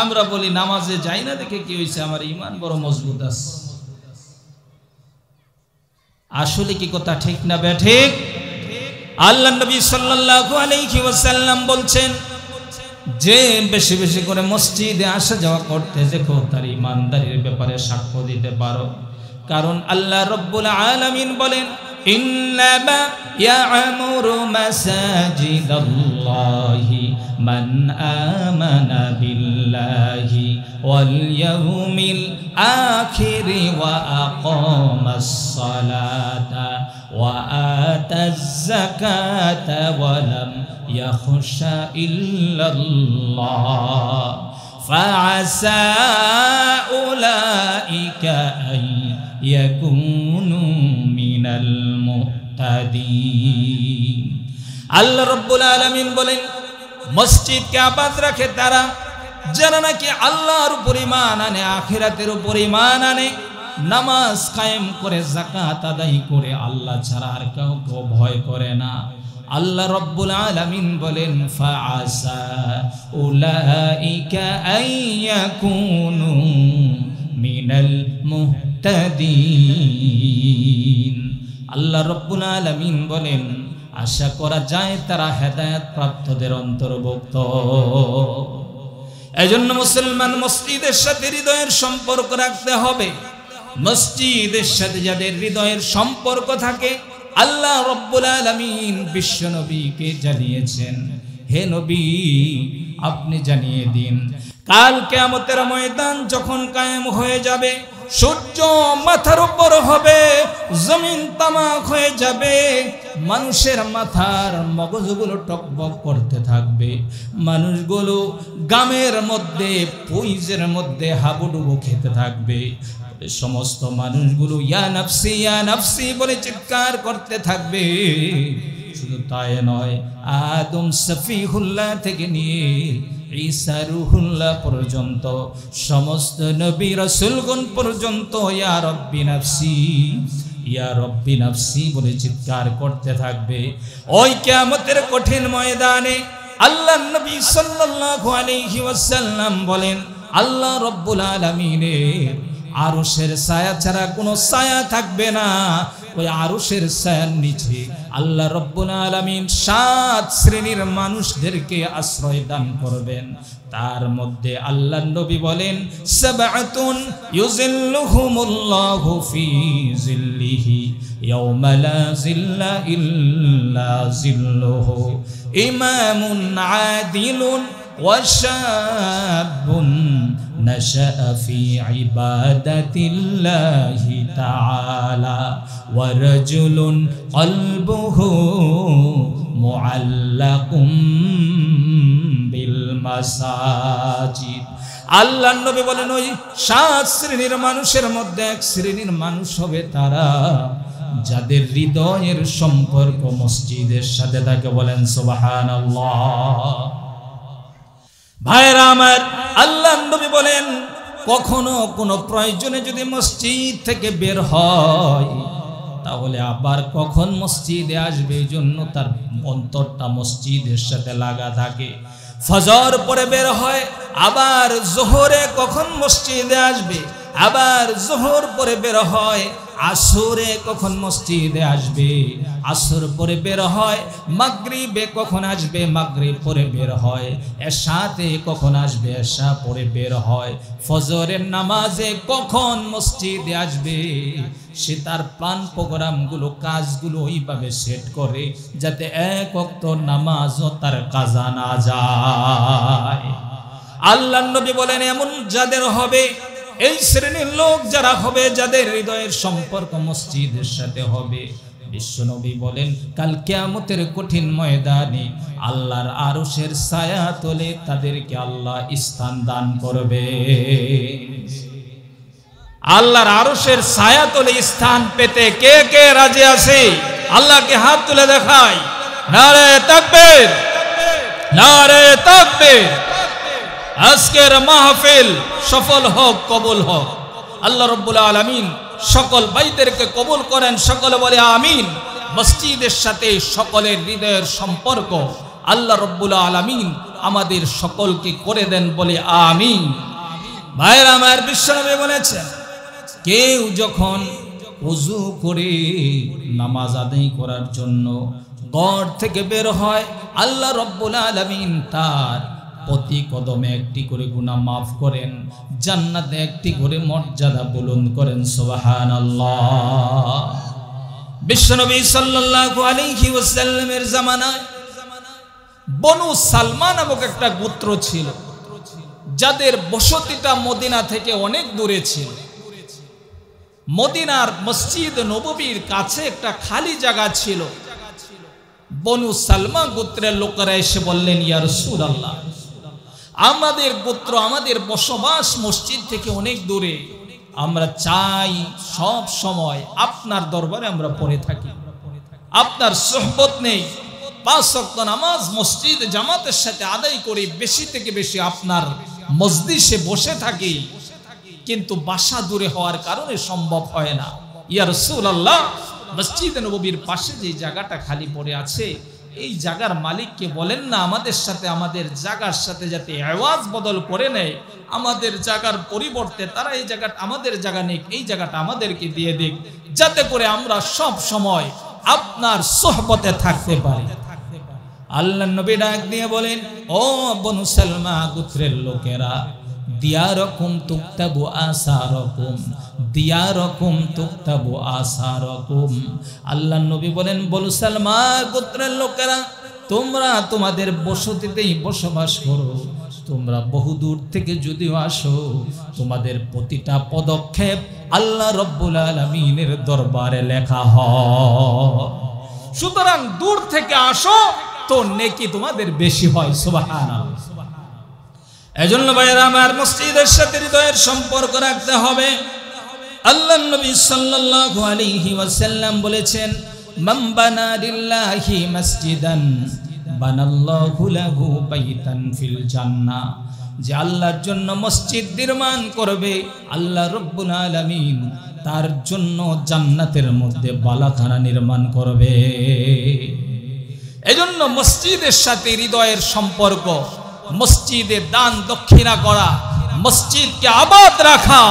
আমরা বলি নামাজে যাই না দেখে কি হয়েছে, আমার ঈমান বড় মজবুত আছে। আসলে কি কথা ঠিক না বেঠিক? আল্লাহর নবী সাল্লাল্লাহু আলাইহি ওয়াসাল্লাম বলছেন, যে বেশি বেশি করে মসজিদে আসা যাওয়া করতে দেখো, তার ঈমানদারির ব্যাপারে সাক্ষ্য দিতে পারো। কারণ আল্লাহ রাব্বুল আলামিন বলেন, ইন্নামা ইয়া'মুরু মাসাজিদাল্লাহি মান আমানা বিল্লাহি ওয়াল ইয়াউমিল আখির ওয়া আকামাস সালাতা ওয়া আতাজ যাকাতা ওয়া লাম ইয়াখশা ইল্লাল্লাহ ফাআসা উলাইকা আন ইয়াকুনু মিনাল মুহতাদিন। আল্লাহ রাব্বুল আলামিন বলেন, মসজিদকে আবাদ রাখে তারা যারা নাকি আল্লাহর উপর ঈমান আনে, আখিরাতের উপর ঈমান আনে, নামাজ কায়েম করে, যাকাত আদায় করে, আল্লাহ ছাড়া আর কাউকে ভয় করে না। আল্লাহ রাব্বুল আলামিন বলেন, ফাআসা উলাইকা আন ইয়াকুনু মিনাল মুহতাদিন। আল্লাহ রাব্বুল আলামিন বলেন, আশা করা যায় তারা হেদায়েত প্রাপ্তদের অন্তর্ভুক্ত। এজন্য মুসলমান মসজিদের সাথে হৃদয়ের সম্পর্ক রাখতে হবে। মসজিদের সাথে যাদের হৃদয়ের সম্পর্ক থাকে, আল্লাহ রাব্বুল আলামিন বিশ্ব নবীকে জানিয়েছেন, হে নবী, আপনি জানিয়ে দিন, কাল কিয়ামতের ময়দান যখন কায়েম হয়ে যাবে, সূর্য মাথার উপর হবে, জমিন তামাক হয়ে যাবে, মানুষের মাথার মগজগুলো টকবক করতে থাকবে, মানুষগুলো গামের মধ্যে, পুইজের মধ্যে হাবুডুবু খেতে থাকবে, সমস্ত মানুষগুলো ইয়া নাফসি বলে চিৎকার করতে থাকবে। শুধু তাই নয়, আদম সফিহুল্লাহ থেকে নিয়ে ঈসা রূহুল্লাহ পর্যন্ত সমস্ত নবী রাসূলগণ পর্যন্ত ইয়া রব্বি নাফসি বলে চিৎকার করতে থাকবে। ওই কিয়ামতের কঠিন ময়দানে আল্লাহর নবী সাল্লাল্লাহু আলাইহি ওয়াসাল্লাম বলেন, আল্লাহ রাব্বুল আলামিনের আরশের ছায়া ছাড়া কোনো ছায়া থাকবে না, ওই আরশের ছায়ার নিচে আল্লাহ রব্বুল আলামিন 7 শ্রেণীর মানুষদেরকে আশ্রয় দান করবেন। তার মধ্যে আল্লাহর নবী বলেন, সাবআতুন ইউজিল্লুহুমুল্লাহু ফি জিল্লিহি ইয়াওমা লা জিল্লা ইল্লা জিল্লুহু, ইমামুন আদিলুন ওয়া শাবুন নাশাআ ফি ইবাদাতিল্লাহি তাআলা ওয়া রাজুলুন কলবুহু মুআল্লাকুম বিল মাসাজিদ। আল্লাহর নবী বলেন, ওই 7 শ্রেণীর মানুষের মধ্যে 1 শ্রেণীর মানুষ হবে তারা যাদের হৃদয়ের সম্পর্ক মসজিদের সাথে থাকে। বলেন সুবহানাল্লাহ। ভাইরা আমার, আল্লাহর নবী বলেন, কখনো কোনো প্রয়োজনে যদি মসজিদ থেকে বের হয় তাহলে আবার কখন মসজিদে আসবে, এই জন্য তার অন্তরটা মসজিদের সাথে লাগা থাকে। ফজর পরে বের হয়, আবার জোহরে কখন মসজিদে আসবে, আবার জোহর পরে বের হয়, আসরে কখন মসজিদে আসবে, আসর পরে বের হয়, মাগরিবে কখন আসবে, মাগরিব পরে বের হয়, এশাতে কখন আসবে, এশা পরে বের হয়, ফজরের নামাজে কখন মসজিদে আসবে। সে তার প্ল্যান প্রোগ্রামগুলো কাজগুলো ওইভাবে সেট করে যাতে 1 ওয়াক্ত নামাজও তার কাজা না যায়। আল্লাহর নবী বলেন, এমন যাদের হবে, এই শ্রেণীর লোক যারা হবে যাদের হৃদয়ের সম্পর্ক মসজিদের সাথে হবে, বিশ্বনবী বলেন কাল কিয়ামতের কঠিন ময়দানে আল্লাহর আরশের ছায়া তলে তাদেরকে আল্লাহ স্থান দান করবে। আল্লাহর আরশের ছায়া তলে স্থান পেতে কে কে রাজি আছে? আল্লাহকে হাত তুলে দেখায়। নারে তাকবীর, নারে তাকবীর। আজকের মাহফিল সফল হোক, কবুল হোক। আল্লাহ রাব্বুল আলামিন সকল ভাইদেরকে কবুল করেন, সকলে বলে আমিন। মসজিদের সাথে সকলের হৃদয়ের সম্পর্ক আল্লাহ রাব্বুল আলামিন আমাদের সকলকে করে দেন, বলে আমিন। ভাইরা আমার, বিশ্বনবী বলেছেন, কেউ যখন ওযু করে নামাজ আদায় করার জন্য ঘর থেকে বের হয়, আল্লাহ রাব্বুল আলামিন তার প্রতি কদমে 1টি করে গুনাহ মাফ করেন, জান্নাতে 1টি করে মর্যাদা বুলন্দ করেন। সুবহানাল্লাহ। বিশ্বনবী সাল্লাল্লাহু আলাইহি ওয়াসাল্লামের জামানায় বনু সালমা নামক একটা গোত্র ছিল, যাদের বসতিটা মদিনা থেকে অনেক দূরে ছিল। মদিনার মসজিদ নববীর কাছে একটা খালি জায়গা ছিল। বনু সালমা গোত্রের লোকেরা এসে বললেন, ইয়া রাসূলুল্লাহ, আমাদের গোত্র, আমাদের বসবাস মসজিদ থেকে অনেক দূরে, আমরা চাই সব সময় আপনার দরবারে আমরা পড়ে থাকি, আপনার সোহবত নেই, 5 ওয়াক্ত নামাজ মসজিদ জামাতের সাথে আদায় করি, বেশি থেকে বেশি আপনার মজলিসে বসে থাকি, কিন্তু বাসা দূরে হওয়ার কারণে সম্ভব হয় না। ইয়া রাসূলুল্লাহ, মসজিদ নববীর পাশে যে জায়গাটা খালি পড়ে আছে, এই জায়গার মালিককে বলেন না আমাদের সাথে, আমাদের জায়গার সাথে যাতে আওয়াজ বদল করে নেয়, আমাদের জায়গার পরিবর্তে তারা এই জায়গাটা আমাদের জায়গা নেই, এই জায়গাটা আমাদেরকে দিয়ে দিক, যাতে করে আমরা সব সময় আপনার সোহবতে থাকতে পারি। আল্লাহর নবী ডাক দিয়ে বলেন, ও বনু সালমা গোত্রের লোকেরা, দিয়ারকুম তুকতাবু আসারকুম, দিয়ারকুম তুকতাবু আসারকুম। আল্লাহর নবী বলেন, বনু সালমা গোত্রের লোকেরা, তোমরা তোমাদের বসতিতেই বসবাস করো, তোমরা বহুদূর থেকে যদিও আসো, তোমাদের প্রতিটা পদক্ষেপ আল্লাহ রাব্বুল আলামিনের দরবারে লেখা হয়। সুতরাং দূর থেকে আসো তো নেকি তোমাদের বেশি হয়। সুবহানাল্লাহ। এজন্য ভাইরা আমার, মসজিদের সাথে হৃদয়ের সম্পর্ক রাখতে হবে। আল্লাহর নবী সাল্লাল্লাহু আলাইহি ওয়াসাল্লাম বলেছেন, মান বানা লিল্লাহি মসজিদান বানাল্লাহু লাহু বাইতান ফিল জান্নাহ। যে আল্লাহর জন্য মসজিদ নির্মাণ করবে, আল্লাহ রাব্বুল আলামিন তার জন্য জান্নাতের মধ্যে বালাখানা নির্মাণ করবে। এজন্য মসজিদের সাথে হৃদয়ের সম্পর্ক, মসজিদে দান দক্ষিণা করা, মসজিদকে আবাদ রাখা,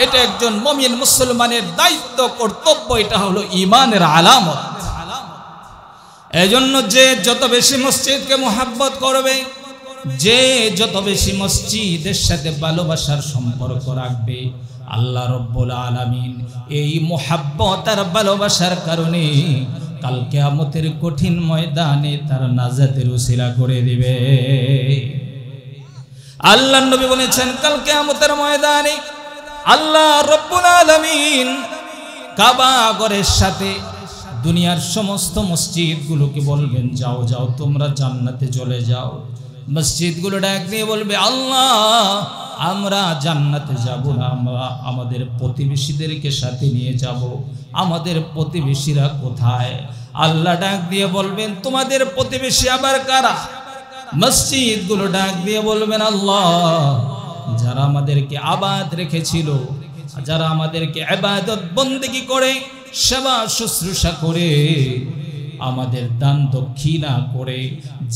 এটা একজন মুমিন মুসলমানের দায়িত্ব, কর্তব্য, এটা হলো ঈমানের আলামত। এজন্য যে যত বেশি মসজিদকে মুহাব্বত করবে, যে যত বেশি মসজিদের সাথে ভালোবাসার সম্পর্ক রাখবে, আল্লাহ রব্বুল আলামিন এই মুহাব্বত আর ভালোবাসার কারণে কাল কিয়ামতের কঠিন ময়দানে তার নাজাতের উসিলা করে দিবে। আল্লাহর নবী বলেছেন, কাল কিয়ামতের ময়দানে আল্লাহ রব্বুল আলামিন কাবা ঘরের সাথে দুনিয়ার সমস্ত মসজিদগুলোকে বলবেন, যাও যাও তোমরা জান্নাতে চলে যাও। মসজিদগুলো ডাক দিয়ে বলবে, আল্লাহ আমরা জান্নাতে যাব না, আমরা আমাদের প্রতিবেশীদেরকে সাথে নিয়ে যাব। আমাদের প্রতিবেশীরা কোথায়? আল্লাহ ডাক দিয়ে বলবেন, তোমাদের প্রতিবেশী আবার কারা? মসজিদগুলো ডাক দিয়ে বলবেন, আল্লাহ যারা আমাদেরকে আবাদ রেখেছিল, যারা আমাদেরকে ইবাদত বন্দেগী করে, সেবা শুশ্রূষা করে, আমাদের দান দক্ষিণা করে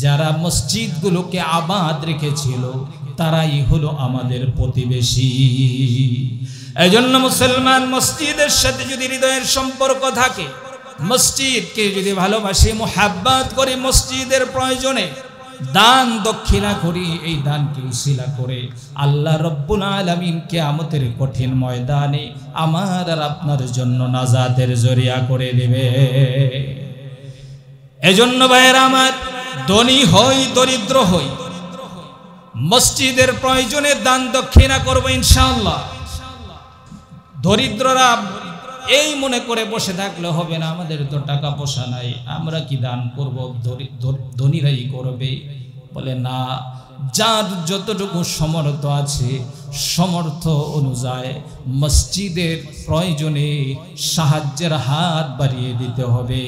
যারা মসজিদগুলোকে আবাদ রেখেছিল, তারাই হলো আমাদের প্রতিবেশী। এজন্য মুসলমান মসজিদের সাথে যদি হৃদয়ের সম্পর্ক থাকে, মসজিদকে যদি ভালোবাসি, মুহাব্বত করি, মসজিদের প্রয়োজনে দান দক্ষিণা করি, এই দানকে উসিলা করে আল্লাহ রব্বুল আলামিন কিয়ামতের কঠিন ময়দানে আমার আর আপনার জন্য নাজাতের জরিয়া করে দেবে। এজন্য ভাইয়েরা আমার, ধনী হই দরিদ্র হই, মসজিদের প্রয়োজনে দান দক্ষিণা করবো ইনশাআল্লাহ। দরিদ্ররা এই মনে করে বসে থাকলে হবে না, আমাদের তো টাকা পয়সা নাই, আমরা কি দান করব, ধনীরাই করবে। বলে না, যার যতটুকু সমর্থ আছে সমর্থ অনুযায়ী মসজিদের প্রয়োজনে সাহায্যের হাত বাড়িয়ে দিতে হবে।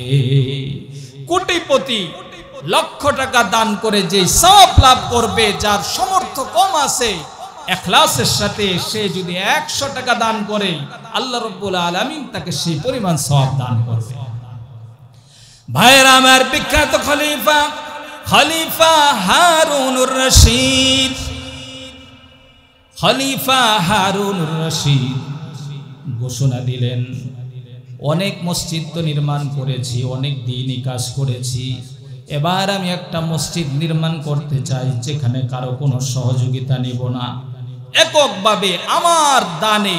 কোটিপতি লক্ষ টাকা দান করে যে সওয়াব লাভ করবে, যার সমর্থ কম আছে, ইখলাসের সাথে সে যদি 100 টাকা দান করে, আল্লাহ রাব্বুল আলামিন তাকে সেই পরিমাণ সওয়াব দান করবে। ভাইরা আমার, বিখ্যাত খলিফা হারুনুর রশিদ, খলিফা হারুনুর রশিদ ঘোষণা দিলেন, অনেক মসজিদ তো নির্মাণ করেছি, অনেক দিনই কাজ করেছি, এবার আমি একটা মসজিদ নির্মাণ করতে চাই যেখানে কারো কোনো সহযোগিতা নিব না, এককভাবে আমার দানে,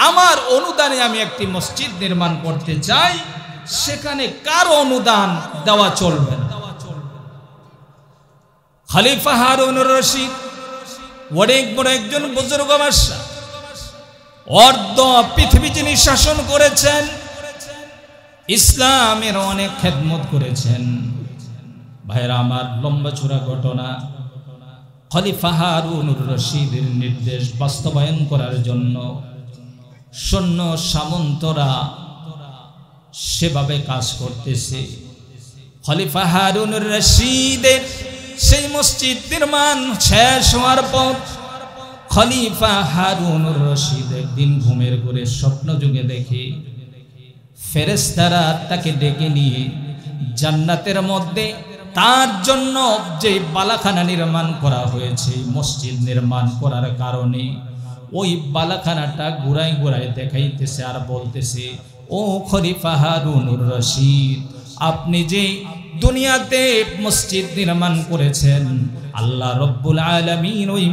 আমার অনুদানে আমি একটি মসজিদ নির্মাণ করতে চাই, সেখানে কারো অনুদান দেওয়া চলবে না। খলিফা হারুনুর রশিদ অনেক বড় একজন বুজুর্গ বাদশা, অর্ধ পৃথিবী যিনি শাসন করেছেন, ইসলামের অনেক খেদমত করেছেন। ভাইরা আমার, লম্বা চূড়া ঘটনা, খলিফা হারুনুর রশিদের নির্দেশ বাস্তবায়ন করার জন্য সৈন্য সামন্তরা সেভাবে কাজ করতেছে। খলিফা হারুনুর রশিদের সেই মসজিদ নির্মাণ শেষ হওয়ার পর খলিফা হারুনুর রশিদ একদিন ঘুমের ঘোরে স্বপ্ন যুগে দেখে ফেরেশতারা তাকে ডেকে নিয়ে জান্নাতের মধ্যে তার জন্য যে বালাখানা নির্মাণ করা হয়েছে, মসজিদ নির্মাণ করার কারণে ওই বালাখানাটা ঘুরাই ঘুরাই দেখাইতেছে আর বলতেছে, ও খলিফা হারুনুর রশিদ, আপনি যে দুনিয়াতে মসজিদ নির্মাণ করেছেন, আল্লাহ রব্বুল আলামিন ওই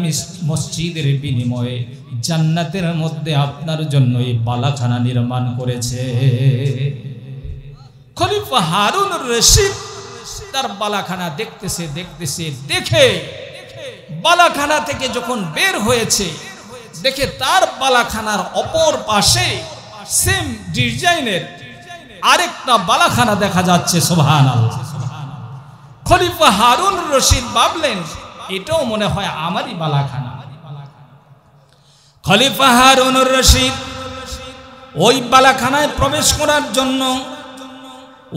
মসজিদের বিনিময়ে জান্নাতের মধ্যে আপনার জন্য এই বালাখানা নির্মাণ করেছে। খলিফা হারুনুর রশিদ তার বালাখানা দেখতেছে, দেখে বালাখানা থেকে যখন বের হয়েছে, দেখে তার বালাখানার অপর পাশে সেম ডিজাইনের আরেকটা বালাখানা দেখা যাচ্ছে। সুবহানাল্লাহ। খলিফা হারুনুর রশিদ ভাবলেন, এটাও মনে হয় আমারই বালাখানা। খলিফা হারুনুর রশিদ ওই বালাখানায় প্রবেশ করার জন্য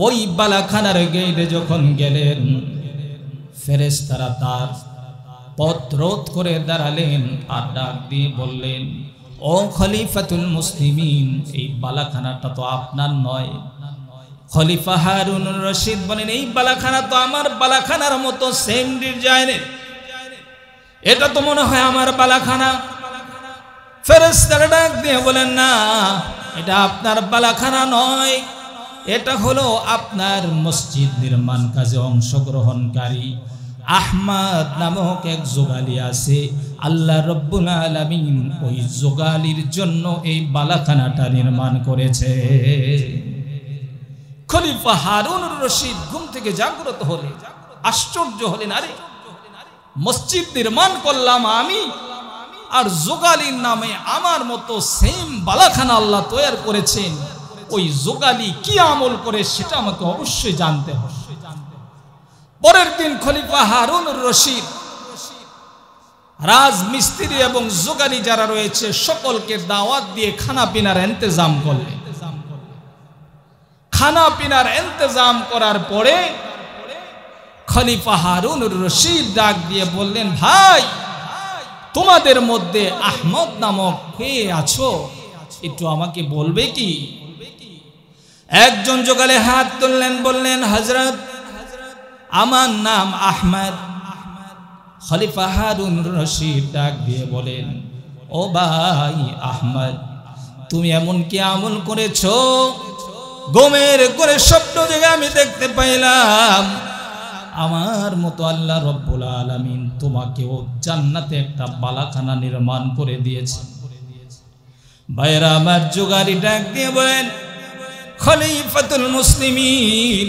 ওই বালাখানার গেটে যখন গেলেন, ফেরেশতারা তার পথ রোধ করে দাঁড়ালেন আর ডাক দিয়ে বললেন, ও খলিফাতুল মুসলিমিন, এই বালাখানাটা তো আপনার নয়। খলিফা হারুনুর রশিদ বলেন, এই বালাখানা তো আমার বালাখানার মতো সেম ডিজাইনের, এটা তো মনে হয় আমার বালাখানা। ফেরেশতারা ডাক দিয়ে বলেন, না, এটা আপনার বালাখানা নয়, এটা হলো আপনার মসজিদ নির্মাণ কাজে অংশগ্রহণকারী আহমদ নামক এক যোগালী আছে। আল্লাহ রব্বুল আলামিন ওই যোগালীর জন্য এই বালাখানাটা নির্মাণ করেছে। খলিফা হারুনুর রশিদ ঘুম থেকে জাগ্রত হলেন, আশ্চর্য হলেন, আরে মসজিদ নির্মাণ করলাম আমি, আর যোগালীর নামে আমার মতো সেম বালাখানা আল্লাহ তৈরি করেছেন। ওই যোগালী কি আমল করে সেটা আমাকে অবশ্যই জানতে হবে। পরের দিন খলিফা হারুনুর রশিদ রাজমিস্ত্রি এবং যোগালী যারা রয়েছে সকলকে দাওয়াত দিয়ে খানা পিনার ইন্তজাম করলেন। খানা পিনার ইন্তজাম করার পরে খলিফা হারুনুর রশিদ ডাক দিয়ে বললেন, ভাই, তোমাদের মধ্যে আহমদ নামক কে আছো, একটু আমাকে বলবে কি? একজন যোগালী হাত তুললেন, বললেন, হযরত, আমার নাম আহমদ। খলিফা হারুনুর রশিদ ডাক দিয়ে বলেন, ও ভাই আহমদ, তুমি এমন কি আমল করেছো, ঘুমের করে স্বপ্ন জেগে আমি দেখতে পাইলাম আমার মতো আল্লাহ রব্বুল আলামিন তোমাকেও জান্নাতে একটা বালাখানা নির্মাণ করে দিয়েছে। ভাইরা আমার, যোগালী ডাক দিয়ে বলেন, খলিফাতুল মুসলিমিন,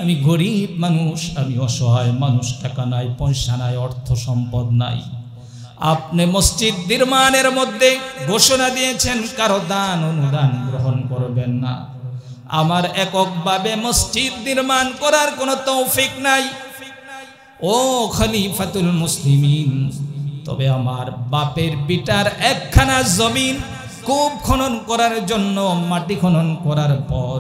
আমি গরিব মানুষ, আমি অসহায় মানুষ, টাকা নাই, পয়সা নাই, অর্থ সম্পদ নাই। আপনি মসজিদ নির্মাণের মধ্যে ঘোষণা দিয়েছেন কারো দান অনুদান গ্রহণ করবেন না। আমার এককভাবে মসজিদ নির্মাণ করার কোনো তৌফিক নাই। ও খলিফাতুল মুসলিমিন, তবে আমার বাপের বিটার একখানা জমিন কূপ খনন করার জন্য মাটি খনন করার পর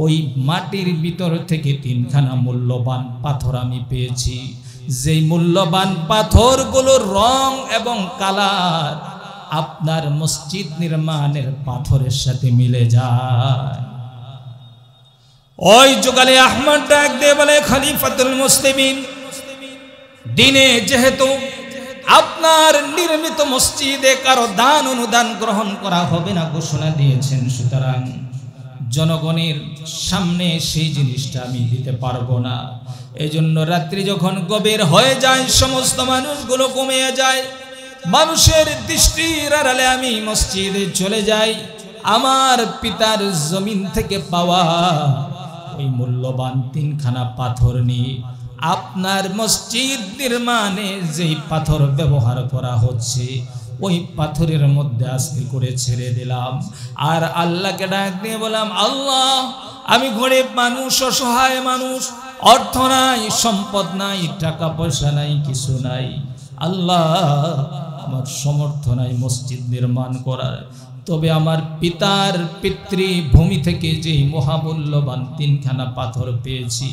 ওই মাটির ভিতর থেকে 3খানা মূল্যবান পাথর আমি পেয়েছি। যেই মূল্যবান পাথরগুলোর রং এবং কালার আপনার মসজিদ নির্মাণের পাথরের সাথে মিলে যায়। ওই যোগালী আহমদ ডাক দিয়ে বলে, খলিফাতুল মুসলিমিন, দিনে যেহেতু আপনার নির্মিত মসজিদে কারো দান অনুদান গ্রহণ করা হবে না ঘোষণা দিয়েছেন, সুতরাং জনগণের সামনে সেই জিনিসটা আমি দিতে পারবো না। এজন্য রাত্রি যখন গভীর হয়ে যায়, সমস্ত মানুষগুলো কমিয়ে যায়, মানুষের দৃষ্টির আড়ালে আমি মসজিদে চলে যাই। আমার পিতার জমিন থেকে পাওয়া ওই মূল্যবান 3খানা পাথর নিয়ে আপনার মসজিদ নির্মাণে যেই পাথর ব্যবহার করা হচ্ছে ওই পাথরের মধ্যে আস্তে করে ছেড়ে দিলাম। আর আল্লাহকে ডাক দিয়ে বললাম, আল্লাহ, আমি গরিব মানুষ, অসহায় মানুষ, অর্থ নাই, সম্পদ নাই, টাকা পয়সা নাই, কিছু নাই। আল্লাহ, আমার সামর্থ্য নাই মসজিদ নির্মাণ করার, তবে আমার পিতার পিতৃভূমি থেকে যেই মহামূল্যবান 3খানা পাথর পেয়েছি,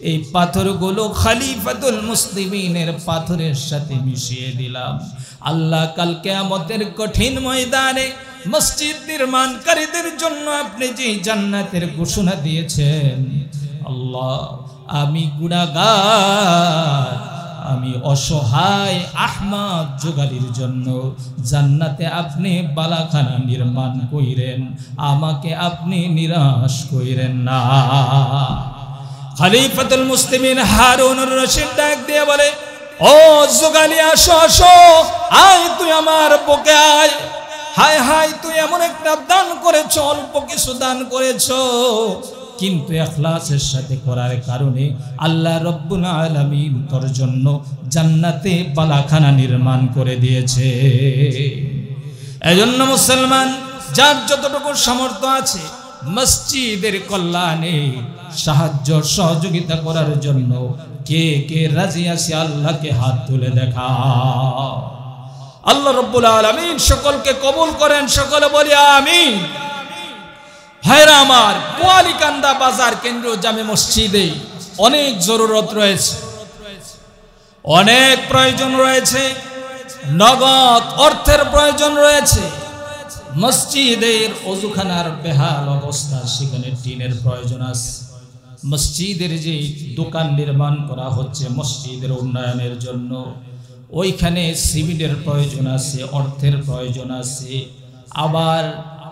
এই পাথরগুলো খলিফাতুল মুসলিমিনের পাথরের সাথে মিশিয়ে দিলাম। আল্লাহ, কাল কিয়ামতের কঠিন ময়দানে মসজিদ নির্মাণকারীদের জন্য আপনি যে জান্নাতের ঘোষণা দিয়েছেন, আল্লাহ, আমি গুনাহগার, আমি অসহায় আহমদ যোগালীর জন্য জান্নাতে আপনি বালাখানা নির্মাণ কইরেন, আমাকে আপনি নিরাশ কইরেন না। খলিফাতুল মুসলিমিন হারুনুর রশিদ ডাক দিয়ে বলে, ও যোগালী, আসো আসো, আয় তুই আমার বুকে আয়। হায় হায়, তুই এমন একটা দান করেছো, অল্প কিছু দান করেছো, কিন্তু ইখলাসের সাথে করার কারণে আল্লাহ রব্বুল আলামিন তোর জন্য জান্নাতে বালাখানা নির্মাণ করে দিয়েছে। এজন্য মুসলমান যার যতটুকু সামর্থ্য আছে মসজিদের কল্যাণে সাহায্য সহযোগিতা করার জন্য কে কে রাজি আছে আল্লাহকে হাত তুলে দেখা। আল্লাহ রব্বুল আলামিন সকলকে কবুল করেন, সকলে বলি আমিন। ভাইরা আমার, কোয়ালিকান্দা বাজার কেন্দ্রীয় জামে মসজিদে অনেক জরুরত রয়েছে, অনেক প্রয়োজন রয়েছে, নগদ অর্থের প্রয়োজন রয়েছে। মসজিদের ওযুখানার বেহাল অবস্থা, সেখানে টিনের প্রয়োজন আছে। মসজিদের যে দোকান নির্মাণ করা হচ্ছে মসজিদের উন্নয়নের জন্য, ওইখানে সিমেন্টের প্রয়োজন আছে, অর্থের প্রয়োজন আছে, আবার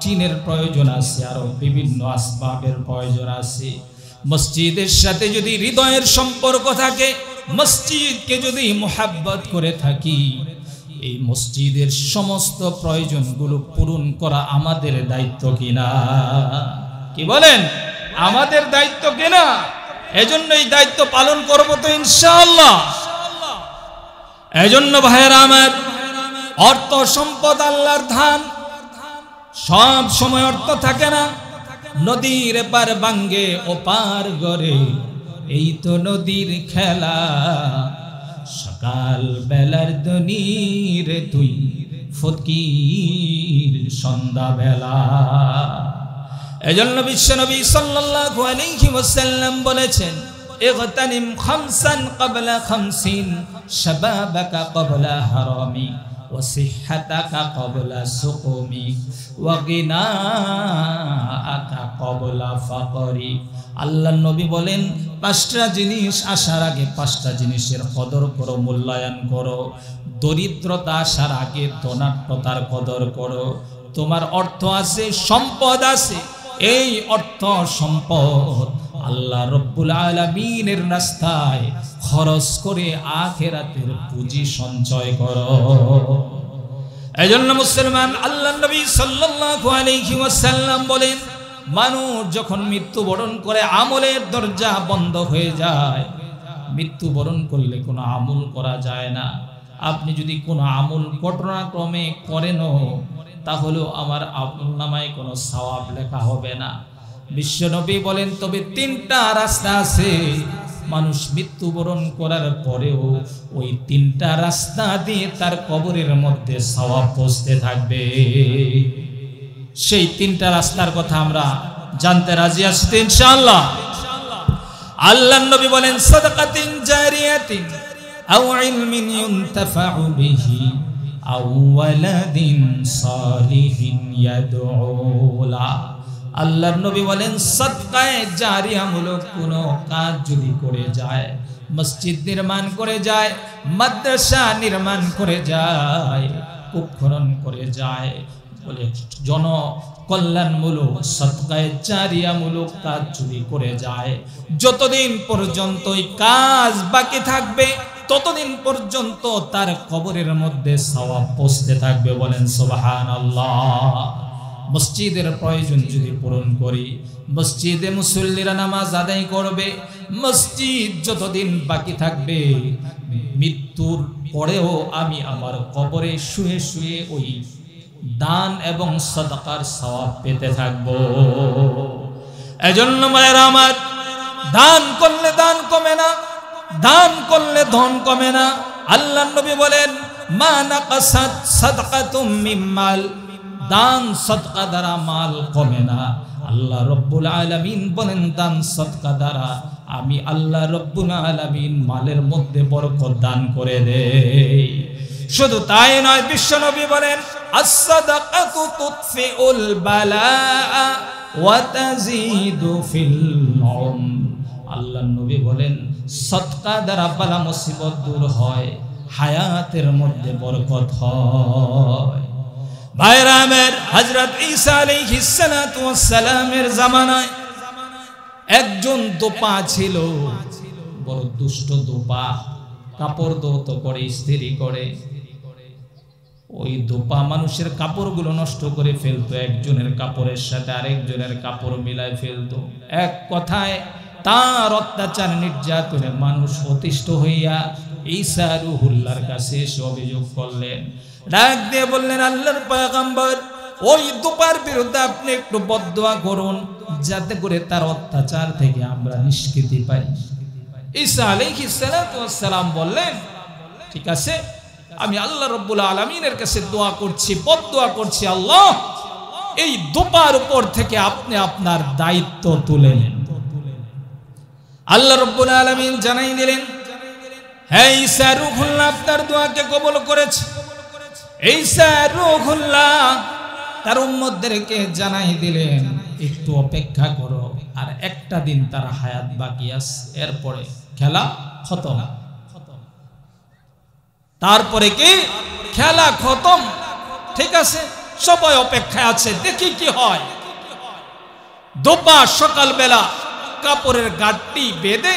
টিনের প্রয়োজন আছে, আরো বিভিন্ন আসবাবের প্রয়োজন আছে। মসজিদের সাথে যদি হৃদয়ের সম্পর্ক থাকে, মসজিদকে যদি মোহাব্বত করে থাকি, এই মসজিদের সমস্ত প্রয়োজনগুলো পূরণ করা আমাদের দায়িত্ব কিনা? কি বলেন? আমাদের দায়িত্ব কিনা? এজন্য এই দায়িত্ব পালন করব তো ইনশাআল্লাহ। এজন্য ভাইয়েরা আমার, অর্থ সম্পদ আল্লাহর দান, সব সময় অর্থ থাকে না। নদীর পার ভাঙ্গে ওপার গড়ে, এই তো নদীর খেলা। সকাল বেলার দনির তুই ফকির সন্ধ্যা বেলা। এজন্য বিশ্বনবী সাল্লাল্লাহু আলাইহি ওয়াসাল্লাম বলেছেন, ইগতানিম খামসান ক্বাবলা খামসিন, শাবাবাকা ক্বাবলা হারামি, ওয়া সিহহাতাকা ক্বাবলা সুকুমি, ওয়া গিনাআকা ক্বাবলা ফাকরি। আল্লাহর নবী বলেন, পাঁচটা জিনিস আসার আগে পাঁচটা জিনিসের কদর করো, মূল্যায়ন করো। দরিদ্রতা আসার আগে ধনাঢ্যতার কদর করো। তোমার অর্থ আছে, সম্পদ আছে, এই অর্থ সম্পদ আল্লাহ রব্বুল আলামিনের রাস্তায় খরচ করে আখিরাতের পুঁজি সঞ্চয় করো। এজন্য মুসলমান, আল্লাহর নবী সাল্লাল্লাহু আলাইহি ওয়াসাল্লাম বলেন, মানুষ যখন মৃত্যুবরণ করে আমলের দরজা বন্ধ হয়ে যায়। মৃত্যুবরণ করলে কোনো আমল করা যায় না। আপনি যদি কোনো আমল ঘটনাক্রমে করেনও, তাহলেও আমার আমলনামায় কোনো সওয়াব লেখা হবে না। বিশ্বনবী বলেন, তবে তিনটা রাস্তা আছে, মানুষ মৃত্যুবরণ করার পরেও ওই তিনটা রাস্তা দিয়ে তার কবরের মধ্যে সওয়াব পৌঁছতে থাকবে। সেই তিনটা রাস্তার কথা আমরা জানতে রাজি আছি তো ইনশাআল্লাহ। আল্লাহর নবী বলেন, সাদাকাতিন জারিয়াতিন আও ইলমিন ইউনতাফাউ বিহি আও ওয়ালাদিন সালিহিন ইয়াদউ লা। আল্লাহর নবী বলেন, সাদকায়ে জারিয়ামূলক কোনো কাজ যদি করে যায়, মসজিদ নির্মাণ করে যায়, মাদ্রাসা নির্মাণ করে যায়, কূপ খনন করে যায়, বলে জন কল্যাণমূলক সাদকায়ে জারিয়ামূলক কাজ যদি করে যায়, যতদিন পর্যন্ত এই কাজ বাকি থাকবে ততদিন পর্যন্ত তার কবরের মধ্যে সওয়াব পৌঁছতে থাকবে। বলেন সুবহানাল্লাহ। মসজিদের প্রয়োজন যদি পূরণ করি, মসজিদে মুসল্লিরা নামাজ আদায় করবে, মসজিদ যতদিন বাকি থাকবে, মৃত্যুর পরেও আমি আমার কবরে শুয়ে শুয়ে ওই দান এবং সাদাকার সওয়াব পেতে থাকব। এজন্য মায়েরা আমার, দান করলে দান কমে না, দান করলে ধন কমে না। আল্লাহর নবী বলেন, মা নাকাসাত সাদকাতুম মিন মাল, দান সাদকা দ্বারা মাল কমে না। আল্লাহ রব্বুল আলামিন বলেন, দান সাদকা দ্বারা আমি আল্লাহ রব্বুল আলামিন মালের মধ্যে বরকত দান করে দেই। শুধু তাই নয়, বিশ্বনবী বলেন, আস-সাদাকাতু তুতফিউল বালাআ ওয়া তাজিদু ফিল উমর। আল্লাহর নবী বলেন, সদকা দ্বারা বালা মুসিবত দূর হয়, হায়াতের মধ্যে বরকত হয়। ভাইরা আমার, হযরত ঈসা আলাইহিস সালাতু ওয়াস সালামের জামানায় একজন দোপা ছিল, বড় দুষ্ট দোপা, কাপড় ধৌত করে, ইস্ত্রি করে। ওই দোপা মানুষের কাপড়গুলো নষ্ট করে ফেলতো, একজনের কাপড়ের সাথে আরেকজনের কাপড় মিলায় ফেলতো। এক কথায় তার অত্যাচার নির্যাতনে মানুষ অতিষ্ঠ হইয়া ঈসা রুহুল্লাহর কাছে এসে অভিযোগ করলেন। ডাক দিয়ে বললেন, আল্লাহর পয়গম্বর, ওই দোপার বিরুদ্ধে আপনি একটু বদদোয়া করুন, যাতে করে তার অত্যাচার থেকে আমরা নিষ্কৃতি পাই। ঈসা আলাইহিস সালাতু ওয়াস সালাম বললেন, ঠিক আছে, আমি আল্লাহ রব্বুল আলামিনের কাছে দোয়া করছি, বদদোয়া করছি, আল্লাহ এই দোপার উপর থেকে আপনি আপনার দায়িত্ব তুলে নেন। আল্লাহ রব্বুল আলামিন জানাই দিলেন, হে ঈসা রূহুল্লাহ আপনার দোয়াকে কবুল করেছে। ঈসা রূহুল্লাহ তার উম্মতদেরকে জানাই দিলেন, একটু অপেক্ষা করো, আর একটা দিন তার হায়াত বাকি আছে, এরপরে খেলা খতম। তারপরে কি খেলা খতম, ঠিক আছে, সবাই অপেক্ষায় আছে, দেখি কি হয়। দোপা সকালবেলা কাপড়ের গাঁটটি বেঁধে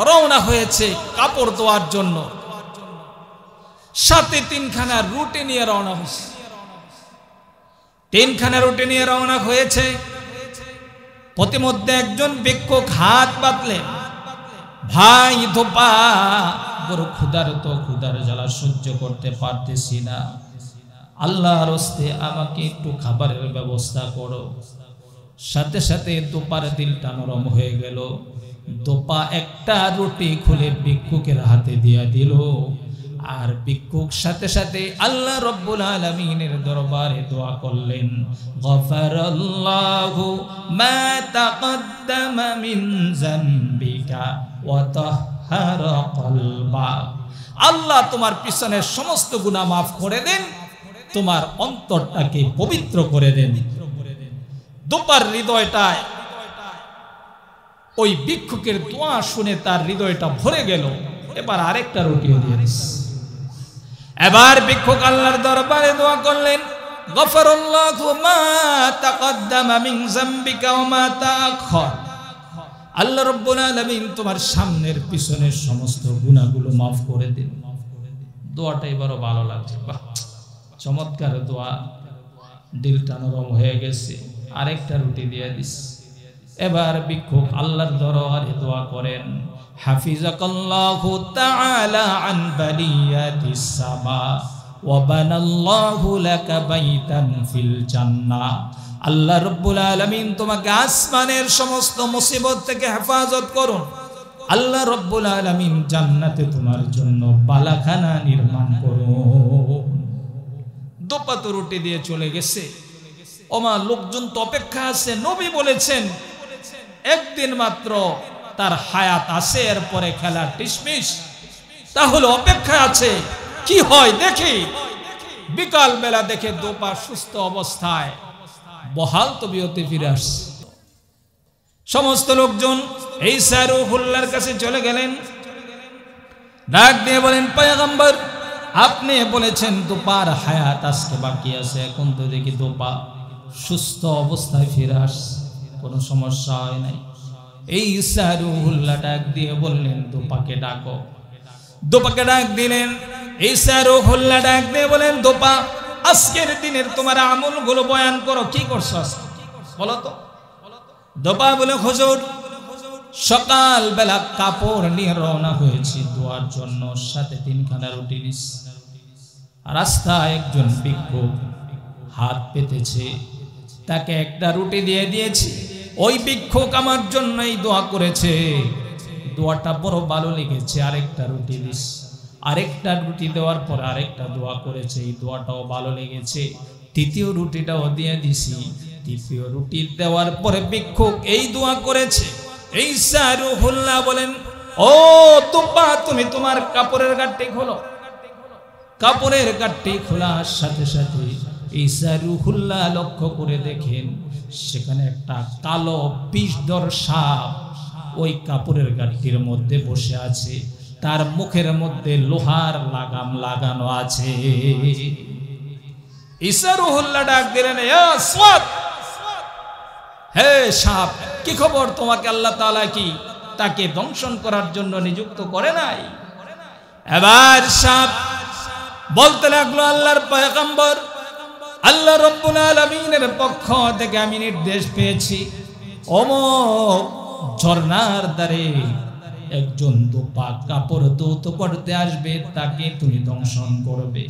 রওনা হয়েছে কাপড় ধোয়ার জন্য, সাথে 3খানা রুটি নিয়ে রওনা হয়েছে। 3খানা রুটি নিয়ে রওনা হয়েছে। প্রতিমধ্যে একজন ভিক্ষুক হাত বাঁধলেন, ভাই দোপা, বড় ক্ষুধার্ত, ক্ষুধার জ্বালা সহ্য করতে পারতেছি না, আল্লাহর হস্তে আমাকে একটু খাবারের ব্যবস্থা করো। সাথে সাথে দোপার দিলটা নরম হয়ে গেল। দোপা একটা রুটি খুলে ভিক্ষুকের হাতে দিয়া দিল, আর ভিক্ষুক সাথে সাথে আল্লাহ রাব্বুল আলামিনের দরবারে দোয়া করলেন, গফারাল্লাহু মা তাকদ্দামা মিন যামবিকা ওয়া তাহহারা কলবা। আল্লাহ তোমার পিছনের সমস্ত গুনাহ মাফ করে দেন, তোমার অন্তরটাকে পবিত্র করে দেন। দোপার হৃদয়টায় ওই ভিক্ষুকের দোয়া শুনে তার হৃদয়টা ভরে গেল। এবার আরেকটা রুটিও দিয়ে দিয়েছে। এবার ভিক্ষুক আল্লাহর দরবারে দোয়া করলেন, গফারাল্লাহু মা তাকদ্দামা মিন যামবিকা ওয়া মা তাআখার। আল্লাহ রাব্বুল আলামিন তোমার সামনের পিছনের সমস্ত গুনাহগুলো মাফ করে দিন। দোয়াটা এবারও ভালো লাগছে, বাহ, চমৎকার দোয়া, দিলটা নরম হয়ে গেছে। আরেকটা রুটি দিয়ে দিস। এবার ভিক্ষুক আল্লাহর দরবারে দোয়া করেন, হাফিজাকাল্লাহু তাআলা আন বালিয়াতিস সামা ওয়া বানাল্লাহু লাকা বাইতান ফিল জান্নাহ। আল্লাহ রাব্বুল আলামিন তোমাকে আসমানের সমস্ত মুসিবত থেকে হেফাজত করুন। আল্লাহ রাব্বুল আলামিন জান্নাতে তোমার জন্য বালাখানা নির্মাণ করুন। দোপা তো রুটি দিয়ে চলে গেছে। ওমা, লোকজন তো অপেক্ষা আছে। নবী বলেছেন একদিন মাত্র তার হায়াত আছে, এরপরে খেলা টিসমিস। তাহলে অপেক্ষা আছে, কি হয় দেখি। বিকাল বেলা দেখে দোপা সুস্থ অবস্থায় বহাল তবিয়তে ফিরে আসছে। সমস্ত লোকজন এই সারুহুল্লাহর কাছে চলে গেলেন, ডাক দিয়ে বলেন, পয়গম্বর, আপনি বলেছেন দোপার হায়াত আজকে বাকি আছে, এখন তো দেখি দোপা সুস্থ অবস্থায় ফিরে আসছে, কোনো সমস্যা হয় নাই। এই সারুহুল্লাহ ডাক দিয়ে বললেন, দোপাকে ডাকো। দোপাকে ডাক দিলেন। এই সারুহুল্লাহ ডাক দিয়ে বলেন, দোপা, আজকের দিনের তোমার আমলগুলো বয়ান করো, কি করছো আজকে বলো তো। দোপা বলে, হুজুর, সকাল বেলা কাপড় নিয়ে রওনা হয়েছি দোয়ার জন্য, সাথে 3খানা রুটি নিস। রাস্তায় একজন ভিক্ষুক হাত পেতেছে, তাকে একটা রুটি দিয়ে দিয়েছি। ওই ভিক্ষুক আমার জন্যই দোয়া করেছে, দোয়াটা বড় ভালো লেগেছে, আরেকটা রুটি দিস। আরেকটা রুটি দেওয়ার পর আরেকটা দোয়া করেছে, এই দোয়াটাও ভালো লেগেছে, তৃতীয় রুটিটাও দিয়ে দিছি। তৃতীয় রুটি দেওয়ার পরে ভিক্ষুক এই দোয়া করেছে। এই সারুহুল্লাহ বলেন, ও দোপা, তুমি তোমার কাপড়ের গাঁটটি খোলো। কাপড়ের গাঁটটি খোলার সাথে সাথে এই সারুহুল্লাহ লক্ষ্য করে দেখেন সেখানে একটা কালো বিষধর সাপ ওই কাপড়ের গাঁটটির মধ্যে বসে আছে, তার মুখের মধ্যে লোহার লাগাম লাগানো আছে। সারুহুল্লাহ ডাক দিলেন, হে সাপ, কি খবর? তোমাকে আল্লাহ তাআলা কি তাকে দংশন করার জন্য নিযুক্ত করে নাই? এবার সাপ বলতে লাগলো, আল্লাহর পয়গম্বর, আল্লাহ রাব্বুল আলামিনের পক্ষ থেকে আমি নির্দেশ পেয়েছি, অমুক ঝর্ণার ধারে একজন দোপা কাপড় ধৌত করতে আসবে, তাকে তুমি দংশন করবে।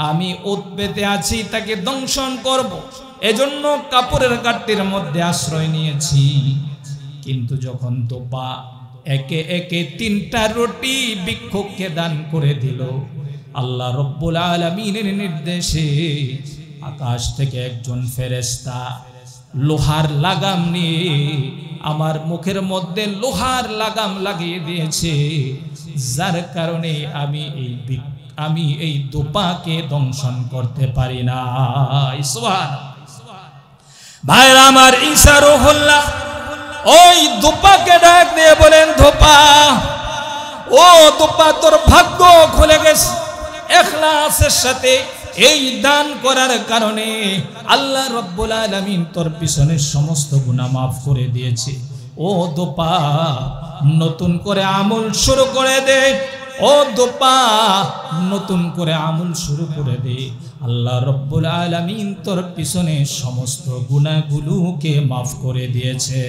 আমি ওত পেতে আছি, তাকে দংশন করব, এজন্য কাপড়ের গাঁটটির মধ্যে আশ্রয় নিয়েছি। কিন্তু যখন দোপা একে একে 3টা রুটি ভিক্ষুককে দান করে দিল, আল্লাহ রাব্বুল আলামিনের নির্দেশে আকাশ থেকে একজন ফেরেশতা লোহার লাগাম নিয়ে আমার মুখের মধ্যে লোহার লাগাম লাগিয়ে দিয়েছে, যার কারণে আমি এই দোপাকে দংশন করতে পারি না। সুবহানাল্লাহ। ভাইরা আমার, সারুহুল্লাহ ওই দোপাকে ডাক দিয়ে বলেন, দোপা, ও দোপা তোর ভাগ্য খুলে গেছে। ইখলাসের সাথে এই দান করার কারণে আল্লাহ রাব্বুল আলামিন তোর পিছনের সমস্ত গুনাহ মাফ করে দিয়েছে। ও দোপা নতুন করে আমল শুরু করে দে, ও দোপা নতুন করে আমল শুরু করে দে। আল্লাহ রাব্বুল আলামিন তোর পিছনে সমস্ত গুনাহগুলোকে মাফ করে দিয়েছে।